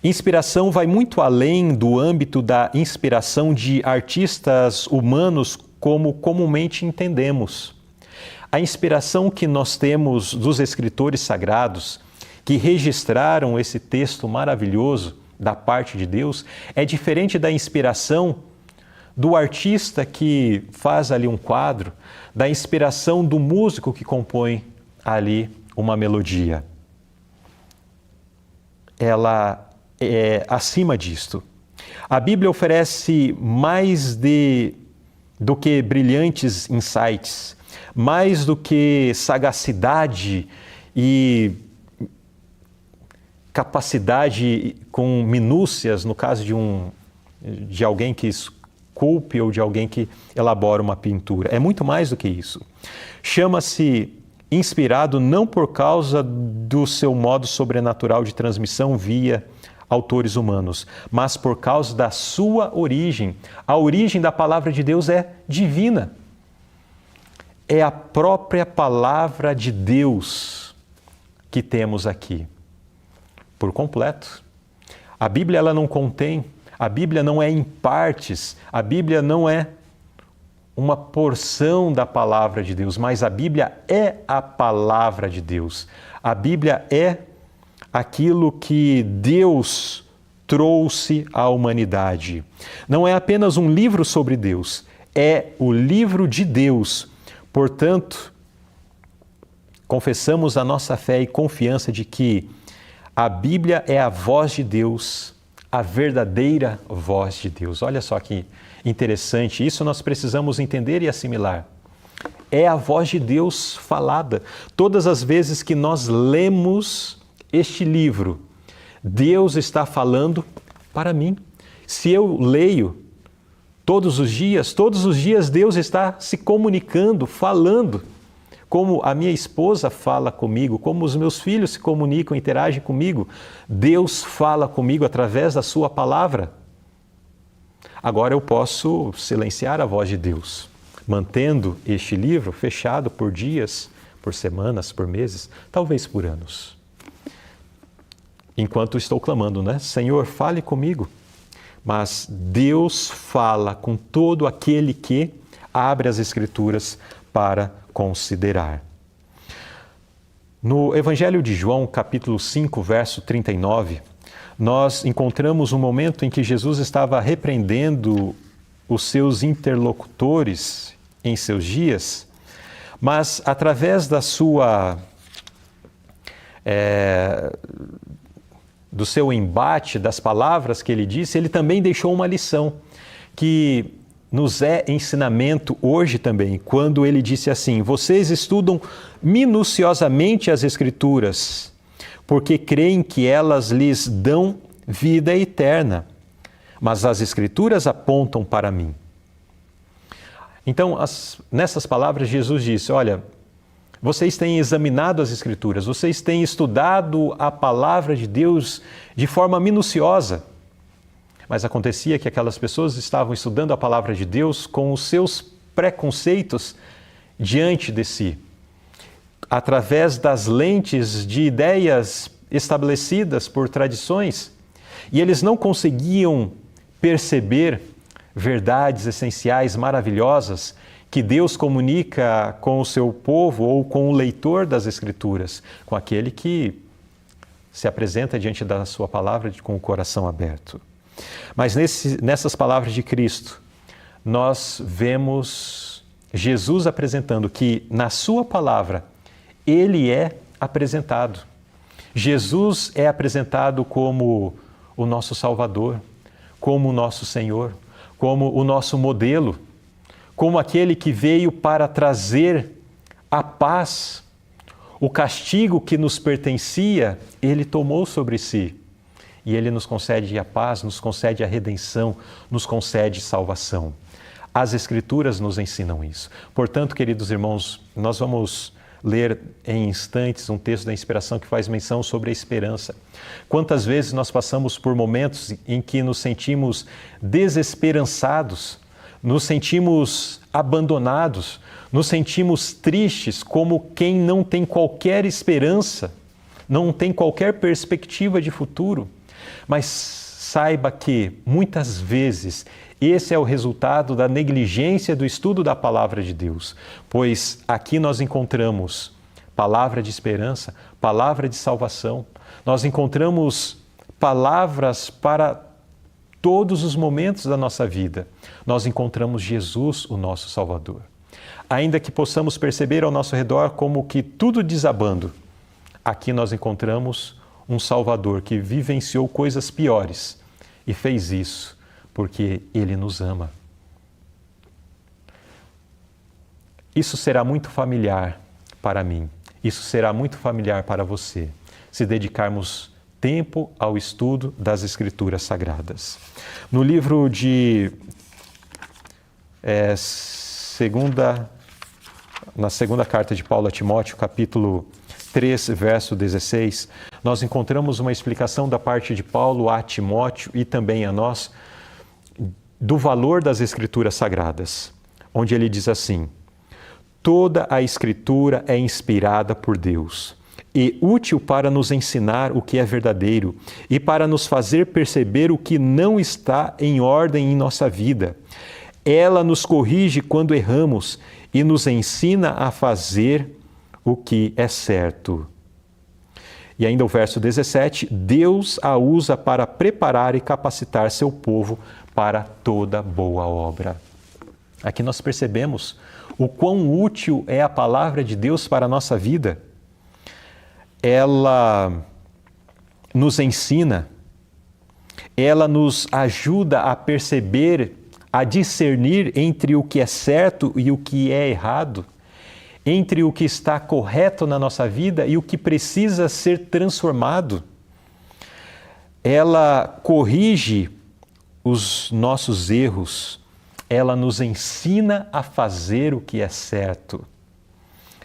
Inspiração vai muito além do âmbito da inspiração de artistas humanos como comumente entendemos. A inspiração que nós temos dos escritores sagrados, que registraram esse texto maravilhoso da parte de Deus, é diferente da inspiração do artista que faz ali um quadro, da inspiração do músico que compõe ali uma melodia. Ela é acima disto. A Bíblia oferece mais do que brilhantes insights, mais do que sagacidade e capacidade com minúcias, no caso de alguém que esculpe ou de alguém que elabora uma pintura. É muito mais do que isso. Chama-se inspirado não por causa do seu modo sobrenatural de transmissão via autores humanos, mas por causa da sua origem. A origem da palavra de Deus é divina. É a própria palavra de Deus que temos aqui, por completo. A Bíblia ela não contém, a Bíblia não é em partes, a Bíblia não é uma porção da palavra de Deus, mas a Bíblia é a palavra de Deus. A Bíblia é aquilo que Deus trouxe à humanidade. Não é apenas um livro sobre Deus, é o livro de Deus. Portanto, confessamos a nossa fé e confiança de que a Bíblia é a voz de Deus, a verdadeira voz de Deus. Olha só que interessante, isso nós precisamos entender e assimilar. É a voz de Deus falada. Todas as vezes que nós lemos este livro, Deus está falando para mim. Se eu leio todos os dias Deus está se comunicando, falando. Como a minha esposa fala comigo, como os meus filhos se comunicam, interagem comigo. Deus fala comigo através da sua palavra. Agora eu posso silenciar a voz de Deus, mantendo este livro fechado por dias, por semanas, por meses, talvez por anos. Enquanto estou clamando, né? Senhor, fale comigo. Mas Deus fala com todo aquele que abre as Escrituras para considerar. No Evangelho de João, capítulo 5, verso 39, nós encontramos um momento em que Jesus estava repreendendo os seus interlocutores em seus dias, mas através da do seu embate, das palavras que ele disse, ele também deixou uma lição que nos é ensinamento hoje também, quando ele disse assim: vocês estudam minuciosamente as Escrituras, porque creem que elas lhes dão vida eterna, mas as Escrituras apontam para mim. Então, nessas palavras, Jesus disse: olha, vocês têm examinado as Escrituras, vocês têm estudado a palavra de Deus de forma minuciosa. Mas acontecia que aquelas pessoas estavam estudando a palavra de Deus com os seus preconceitos diante de si, através das lentes de ideias estabelecidas por tradições, e eles não conseguiam perceber verdades essenciais maravilhosas que Deus comunica com o seu povo ou com o leitor das Escrituras, com aquele que se apresenta diante da sua palavra com o coração aberto. Mas nessas palavras de Cristo, nós vemos Jesus apresentando que na sua palavra Ele é apresentado. Jesus é apresentado como o nosso Salvador, como o nosso Senhor, como o nosso modelo, como aquele que veio para trazer a paz. O castigo que nos pertencia, Ele tomou sobre si. E Ele nos concede a paz, nos concede a redenção, nos concede salvação. As Escrituras nos ensinam isso. Portanto, queridos irmãos, nós vamos ler em instantes um texto da inspiração que faz menção sobre a esperança. Quantas vezes nós passamos por momentos em que nos sentimos desesperançados, nos sentimos abandonados, nos sentimos tristes como quem não tem qualquer esperança, não tem qualquer perspectiva de futuro. Mas saiba que, muitas vezes, esse é o resultado da negligência do estudo da Palavra de Deus, pois aqui nós encontramos palavra de esperança, palavra de salvação, nós encontramos palavras para todos os momentos da nossa vida. Nós encontramos Jesus, o nosso Salvador. Ainda que possamos perceber ao nosso redor como que tudo desabando, aqui nós encontramos um Salvador que vivenciou coisas piores e fez isso porque Ele nos ama. Isso será muito familiar para mim, isso será muito familiar para você, se dedicarmos tempo ao estudo das Escrituras Sagradas. No livro de na segunda carta de Paulo a Timóteo, capítulo 3, verso 16, nós encontramos uma explicação da parte de Paulo a Timóteo e também a nós do valor das Escrituras Sagradas, onde ele diz assim: toda a Escritura é inspirada por Deus e útil para nos ensinar o que é verdadeiro e para nos fazer perceber o que não está em ordem em nossa vida. Ela nos corrige quando erramos e nos ensina a fazer o que é certo. E ainda o verso 17, Deus a usa para preparar e capacitar seu povo para toda boa obra. Aqui nós percebemos o quão útil é a palavra de Deus para a nossa vida. Ela nos ensina, ela nos ajuda a perceber, a discernir entre o que é certo e o que é errado, entre o que está correto na nossa vida e o que precisa ser transformado. Ela corrige os nossos erros, ela nos ensina a fazer o que é certo,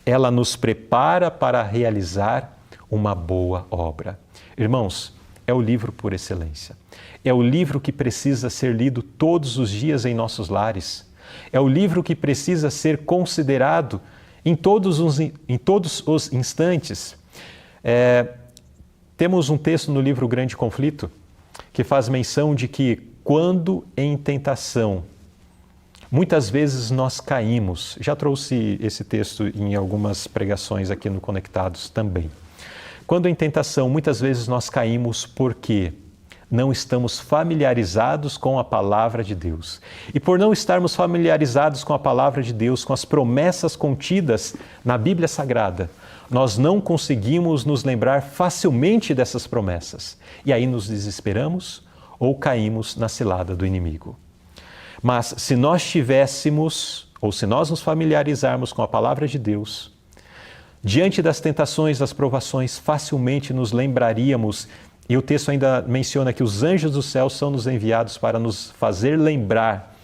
ela nos prepara para realizar uma boa obra. Irmãos, é o livro por excelência. É o livro que precisa ser lido todos os dias em nossos lares. É o livro que precisa ser considerado em todos os instantes. Temos um texto no livro Grande Conflito que faz menção de que quando em tentação, muitas vezes nós caímos. Já trouxe esse texto em algumas pregações aqui no Conectados também. Quando em tentação, muitas vezes nós caímos porque não estamos familiarizados com a Palavra de Deus. E por não estarmos familiarizados com a Palavra de Deus, com as promessas contidas na Bíblia Sagrada, nós não conseguimos nos lembrar facilmente dessas promessas. E aí nos desesperamos ou caímos na cilada do inimigo. Mas se nós tivéssemos, ou se nós nos familiarizarmos com a Palavra de Deus, diante das tentações, das provações, facilmente nos lembraríamos. E o texto ainda menciona que os anjos do céu são nos enviados para nos fazer lembrar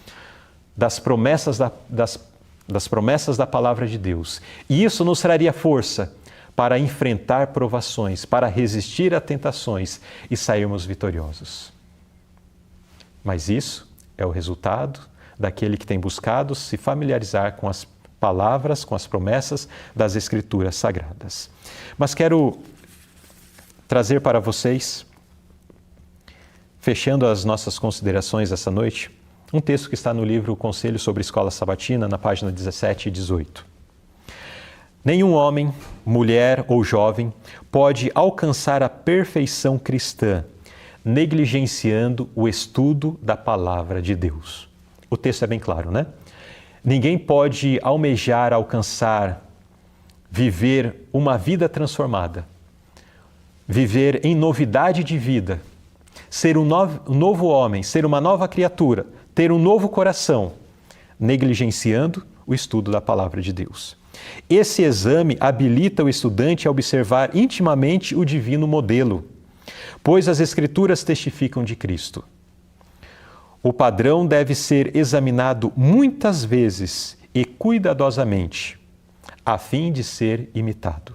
das promessas da Palavra de Deus. E isso nos traria força para enfrentar provações, para resistir a tentações e sairmos vitoriosos. Mas isso é o resultado daquele que tem buscado se familiarizar com as palavras, com as promessas das Escrituras Sagradas. Mas quero trazer para vocês, fechando as nossas considerações essa noite, um texto que está no livro Conselho sobre Escola Sabatina, na página 17 e 18. Nenhum homem, mulher ou jovem pode alcançar a perfeição cristã negligenciando o estudo da Palavra de Deus. O texto é bem claro, né? Ninguém pode almejar alcançar, viver uma vida transformada, viver em novidade de vida, ser um novo homem, ser uma nova criatura, ter um novo coração, negligenciando o estudo da Palavra de Deus. Esse exame habilita o estudante a observar intimamente o divino modelo, pois as Escrituras testificam de Cristo. O padrão deve ser examinado muitas vezes e cuidadosamente, a fim de ser imitado.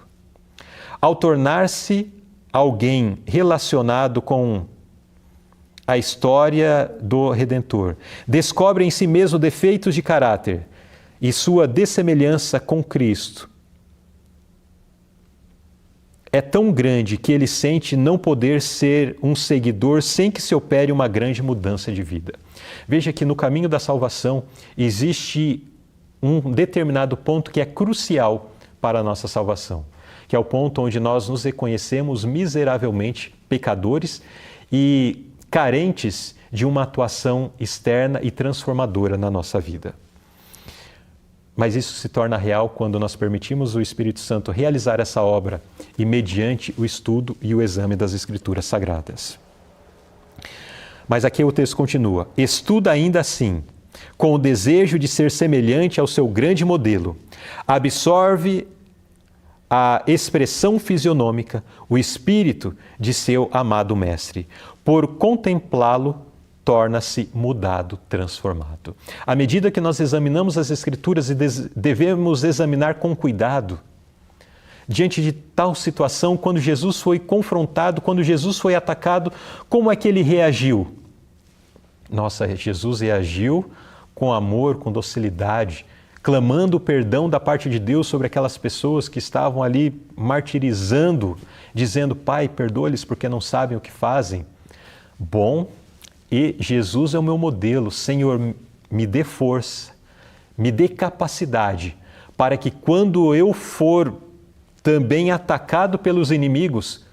Ao tornar-se alguém relacionado com a história do Redentor, descobre em si mesmo defeitos de caráter e sua dessemelhança com Cristo é tão grande que ele sente não poder ser um seguidor sem que se opere uma grande mudança de vida. Veja que no caminho da salvação existe um determinado ponto que é crucial para a nossa salvação, que é o ponto onde nós nos reconhecemos miseravelmente pecadores e carentes de uma atuação externa e transformadora na nossa vida. Mas isso se torna real quando nós permitimos o Espírito Santo realizar essa obra e mediante o estudo e o exame das Escrituras Sagradas. Mas aqui o texto continua. Estuda ainda assim, com o desejo de ser semelhante ao seu grande modelo. Absorve a expressão fisionômica, o espírito de seu amado mestre. Por contemplá-lo, torna-se mudado, transformado. À medida que nós examinamos as Escrituras e devemos examinar com cuidado, diante de tal situação, quando Jesus foi confrontado, quando Jesus foi atacado, como é que ele reagiu? Nossa, Jesus reagiu com amor, com docilidade, clamando o perdão da parte de Deus sobre aquelas pessoas que estavam ali martirizando, dizendo, Pai, perdoa-lhes porque não sabem o que fazem. Bom, e Jesus é o meu modelo. Senhor, me dê força, me dê capacidade, para que quando eu for também atacado pelos inimigos,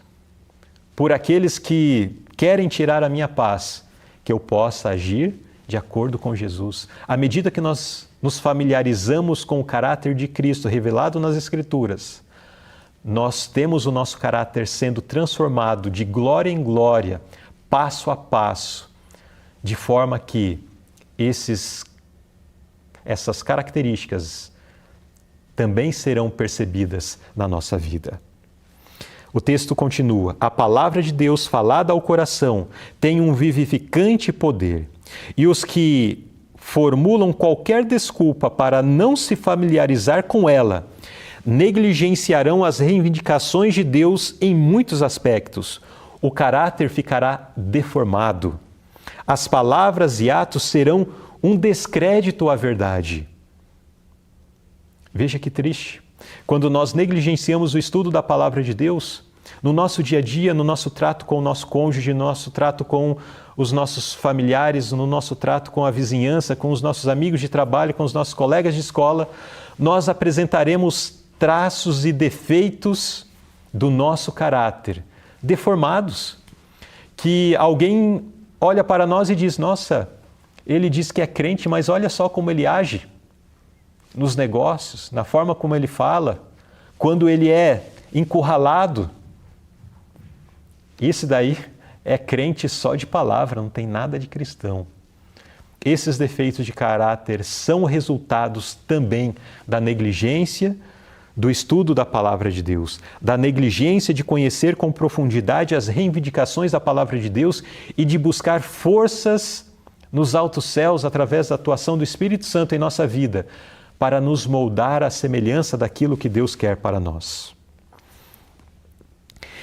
por aqueles que querem tirar a minha paz, que eu possa agir de acordo com Jesus. À medida que nós nos familiarizamos com o caráter de Cristo revelado nas Escrituras, nós temos o nosso caráter sendo transformado de glória em glória, passo a passo, de forma que essas características também serão percebidas na nossa vida. O texto continua: a palavra de Deus falada ao coração tem um vivificante poder, e os que formulam qualquer desculpa para não se familiarizar com ela negligenciarão as reivindicações de Deus em muitos aspectos. O caráter ficará deformado. As palavras e atos serão um descrédito à verdade. Veja que triste. Quando nós negligenciamos o estudo da palavra de Deus, no nosso dia a dia, no nosso trato com o nosso cônjuge, no nosso trato com os nossos familiares, no nosso trato com a vizinhança, com os nossos amigos de trabalho, com os nossos colegas de escola, nós apresentaremos traços e defeitos do nosso caráter, deformados, que alguém olha para nós e diz, nossa, ele diz que é crente, mas olha só como ele age nos negócios, na forma como ele fala, quando ele é encurralado. Esse daí é crente só de palavra, não tem nada de cristão. Esses defeitos de caráter são resultados também da negligência do estudo da palavra de Deus, da negligência de conhecer com profundidade as reivindicações da palavra de Deus e de buscar forças nos altos céus através da atuação do Espírito Santo em nossa vida, para nos moldar à semelhança daquilo que Deus quer para nós.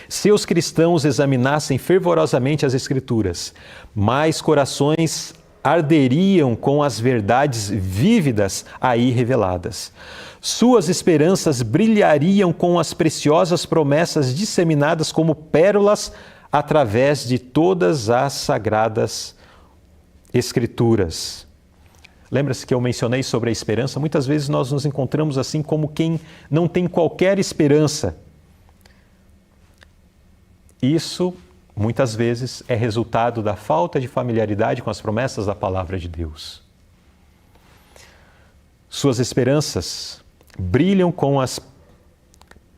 Se os cristãos examinassem fervorosamente as Escrituras, mais corações arderiam com as verdades vívidas aí reveladas. Suas esperanças brilhariam com as preciosas promessas disseminadas como pérolas através de todas as sagradas Escrituras. Lembra-se que eu mencionei sobre a esperança? Muitas vezes nós nos encontramos assim como quem não tem qualquer esperança. Isso, muitas vezes, é resultado da falta de familiaridade com as promessas da palavra de Deus. Suas esperanças brilham com as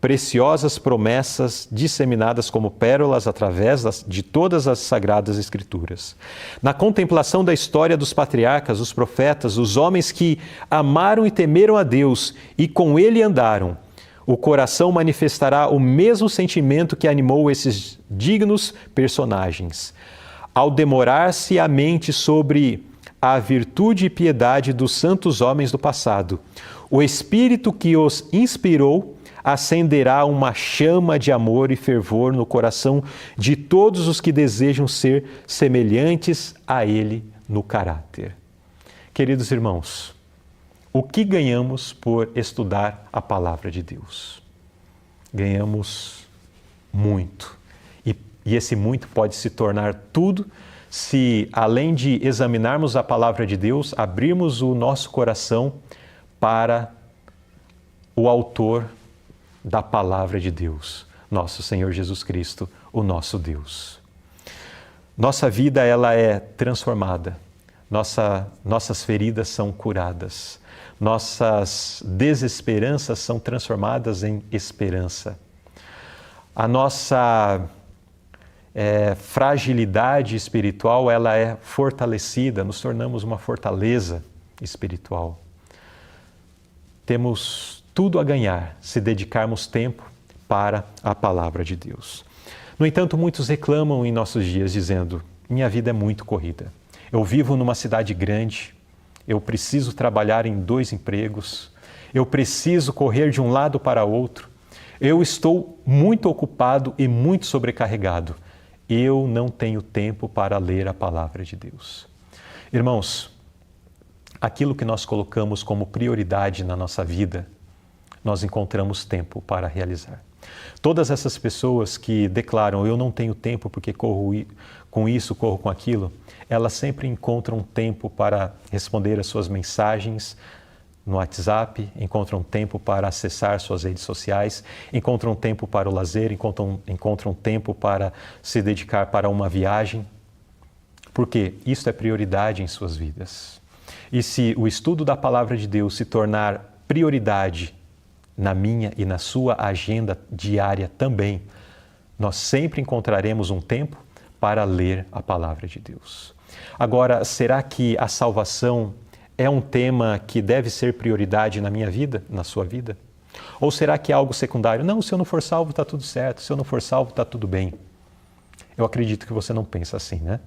preciosas promessas disseminadas como pérolas através de todas as sagradas Escrituras. Na contemplação da história dos patriarcas, os profetas, os homens que amaram e temeram a Deus e com Ele andaram, o coração manifestará o mesmo sentimento que animou esses dignos personagens. Ao demorar-se a mente sobre a virtude e piedade dos santos homens do passado, O Espírito que os inspirou acenderá uma chama de amor e fervor no coração de todos os que desejam ser semelhantes a Ele no caráter. Queridos irmãos, o que ganhamos por estudar a palavra de Deus? Ganhamos muito. E esse muito pode se tornar tudo se, além de examinarmos a palavra de Deus, abrirmos o nosso coração para o autor da palavra de Deus, nosso Senhor Jesus Cristo, o nosso Deus. Nossa vida, ela é transformada. Nossas feridas são curadas. Nossas desesperanças são transformadas em esperança. A nossa fragilidade espiritual, ela é fortalecida, nos tornamos uma fortaleza espiritual. Temos tudo a ganhar se dedicarmos tempo para a palavra de Deus. No entanto, muitos reclamam em nossos dias dizendo: minha vida é muito corrida. Eu vivo numa cidade grande, eu preciso trabalhar em 2 empregos, eu preciso correr de um lado para outro, eu estou muito ocupado e muito sobrecarregado. Eu não tenho tempo para ler a palavra de Deus. Irmãos, aquilo que nós colocamos como prioridade na nossa vida, nós encontramos tempo para realizar. Todas essas pessoas que declaram: eu não tenho tempo porque corro com isso, corro com aquilo, elas sempre encontram tempo para responder às suas mensagens no WhatsApp, encontram tempo para acessar suas redes sociais, encontram tempo para o lazer, encontram tempo para se dedicar para uma viagem, porque isso é prioridade em suas vidas. E se o estudo da palavra de Deus se tornar prioridade na minha e na sua agenda diária também, nós sempre encontraremos um tempo para ler a palavra de Deus. Agora, será que a salvação é um tema que deve ser prioridade na minha vida, na sua vida? Ou será que é algo secundário? Não, se eu não for salvo está tudo certo, se eu não for salvo está tudo bem. Eu acredito que você não pensa assim, né?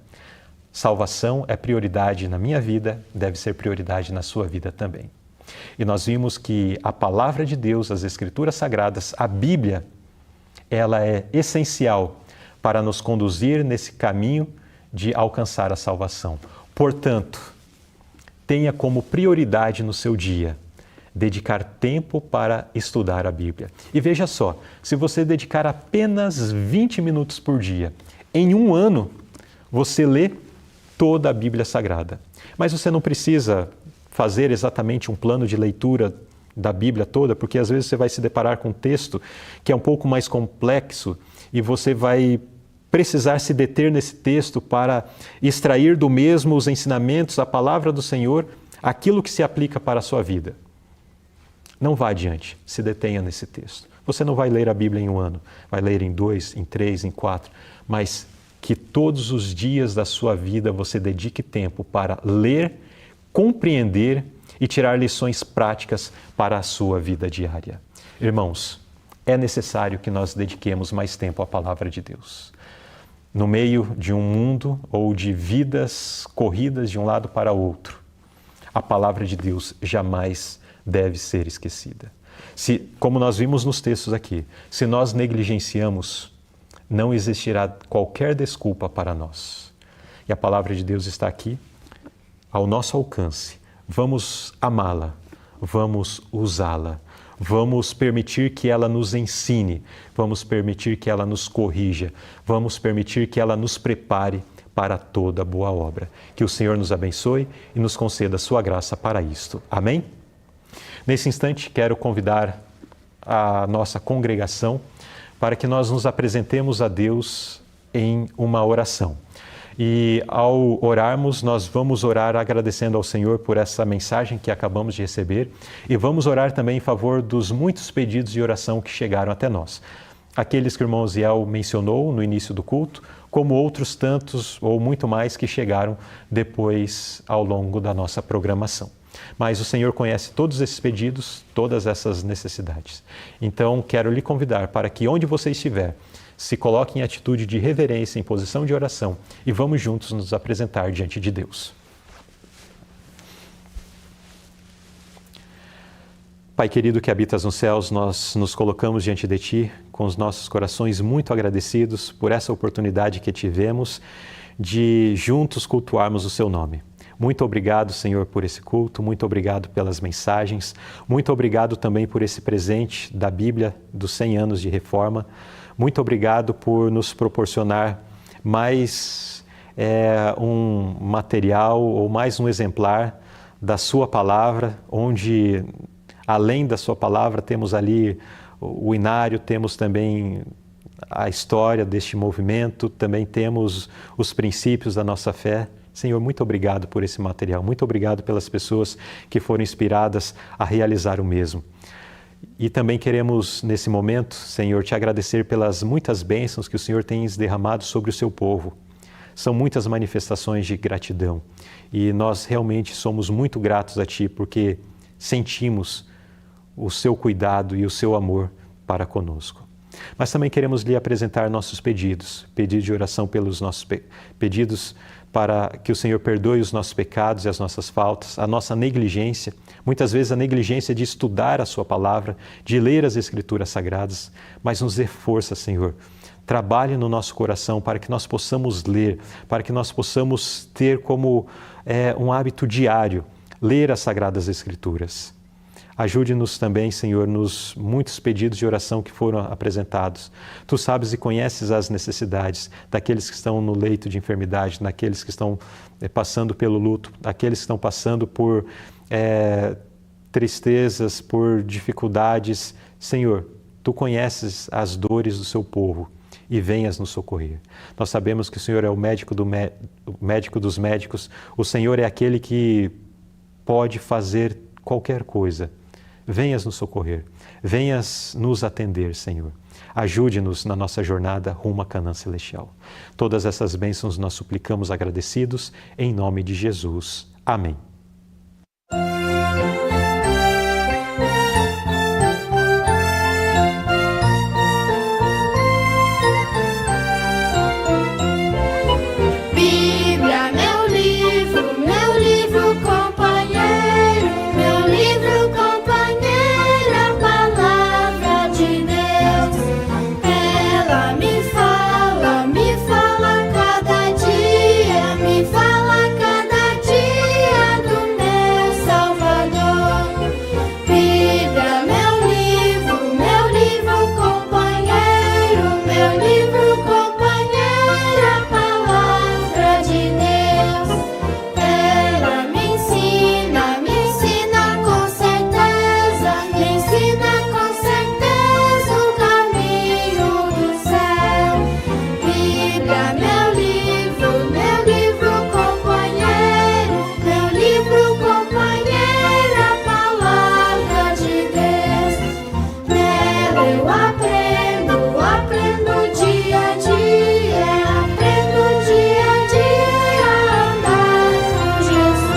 Salvação é prioridade na minha vida, deve ser prioridade na sua vida também. E nós vimos que a palavra de Deus, as Escrituras Sagradas, a Bíblia, ela é essencial para nos conduzir nesse caminho de alcançar a salvação. Portanto, tenha como prioridade no seu dia dedicar tempo para estudar a Bíblia. E veja só, se você dedicar apenas 20 minutos por dia, em um ano, você lê toda a Bíblia Sagrada. Mas você não precisa fazer exatamente um plano de leitura da Bíblia toda, porque às vezes você vai se deparar com um texto que é um pouco mais complexo e você vai precisar se deter nesse texto para extrair do mesmo os ensinamentos, a palavra do Senhor, aquilo que se aplica para a sua vida. Não vá adiante, se detenha nesse texto. Você não vai ler a Bíblia em um ano, vai ler em 2, em 3, em 4, mas que todos os dias da sua vida você dedique tempo para ler, compreender e tirar lições práticas para a sua vida diária. Irmãos, é necessário que nós dediquemos mais tempo à palavra de Deus. No meio de um mundo ou de vidas corridas de um lado para outro, a palavra de Deus jamais deve ser esquecida. Como nós vimos nos textos aqui, se nós negligenciamos, não existirá qualquer desculpa para nós. E a palavra de Deus está aqui, ao nosso alcance. Vamos amá-la, vamos usá-la. Vamos permitir que ela nos ensine, vamos permitir que ela nos corrija, vamos permitir que ela nos prepare para toda boa obra. Que o Senhor nos abençoe e nos conceda a sua graça para isto. Amém? Nesse instante, quero convidar a nossa congregação para que nós nos apresentemos a Deus em uma oração. E ao orarmos, nós vamos orar agradecendo ao Senhor por essa mensagem que acabamos de receber e vamos orar também em favor dos muitos pedidos de oração que chegaram até nós. Aqueles que o irmão Ziel mencionou no início do culto, como outros tantos ou muito mais que chegaram depois ao longo da nossa programação. Mas o Senhor conhece todos esses pedidos, todas essas necessidades. Então, quero lhe convidar para que onde você estiver, se coloque em atitude de reverência, em posição de oração e vamos juntos nos apresentar diante de Deus. Pai querido que habitas nos céus, nós nos colocamos diante de Ti com os nossos corações muito agradecidos por essa oportunidade que tivemos de juntos cultuarmos o Seu nome. Muito obrigado, Senhor, por esse culto, muito obrigado pelas mensagens, muito obrigado também por esse presente da Bíblia dos 100 anos de reforma, muito obrigado por nos proporcionar mais um material ou mais um exemplar da Sua Palavra, onde além da Sua Palavra temos ali o inário, temos também a história deste movimento, também temos os princípios da nossa fé. Senhor, muito obrigado por esse material, muito obrigado pelas pessoas que foram inspiradas a realizar o mesmo. E também queremos, nesse momento, Senhor, Te agradecer pelas muitas bênçãos que o Senhor tem derramado sobre o Seu povo. São muitas manifestações de gratidão e nós realmente somos muito gratos a Ti porque sentimos o Seu cuidado e o Seu amor para conosco. Mas também queremos lhe apresentar nossos pedidos de oração pelos nossos pedidos para que o Senhor perdoe os nossos pecados e as nossas faltas, a nossa negligência, muitas vezes a negligência de estudar a Sua Palavra, de ler as Escrituras Sagradas, mas nos dê força, Senhor. Trabalhe no nosso coração para que nós possamos ler, para que nós possamos ter como um hábito diário, ler as Sagradas Escrituras. Ajude-nos também, Senhor, nos muitos pedidos de oração que foram apresentados. Tu sabes e conheces as necessidades daqueles que estão no leito de enfermidade, daqueles que estão passando pelo luto, daqueles que estão passando por tristezas, por dificuldades. Senhor, Tu conheces as dores do Seu povo e venhas nos socorrer. Nós sabemos que o Senhor é o médico dos médicos, o Senhor é aquele que pode fazer qualquer coisa. Venhas nos socorrer, venhas nos atender, Senhor. Ajude-nos na nossa jornada rumo à Canaã Celestial. Todas essas bênçãos nós suplicamos agradecidos, em nome de Jesus. Amém. Bíblia, meu livro companheiro, meu livro companheiro, a palavra de Deus. Ela me fala cada dia, me fala cada dia do meu Salvador. Bíblia, meu livro companheiro, meu livro companheiro, a palavra de Deus. Ela me ensina com certeza, o caminho do céu. Bíblia, meu livro companheiro, a palavra de Deus. Nela eu aprendo dia a dia, a andar com Jesus.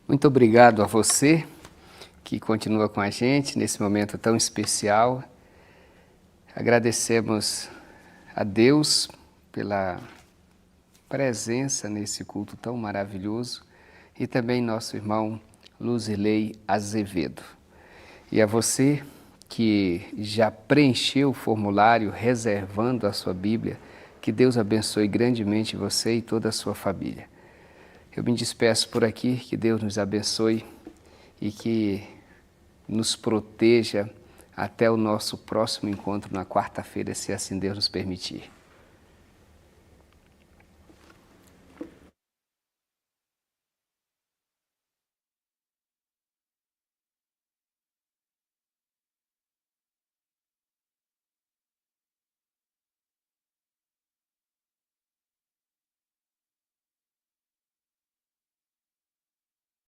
Muito obrigado a você que continua com a gente nesse momento tão especial. Agradecemos a Deus pela presença nesse culto tão maravilhoso e também nosso irmão Luzilei Azevedo. E a você que já preencheu o formulário reservando a sua Bíblia, que Deus abençoe grandemente você e toda a sua família. Eu me despeço por aqui, que Deus nos abençoe e que nos proteja até o nosso próximo encontro na quarta-feira, se assim Deus nos permitir.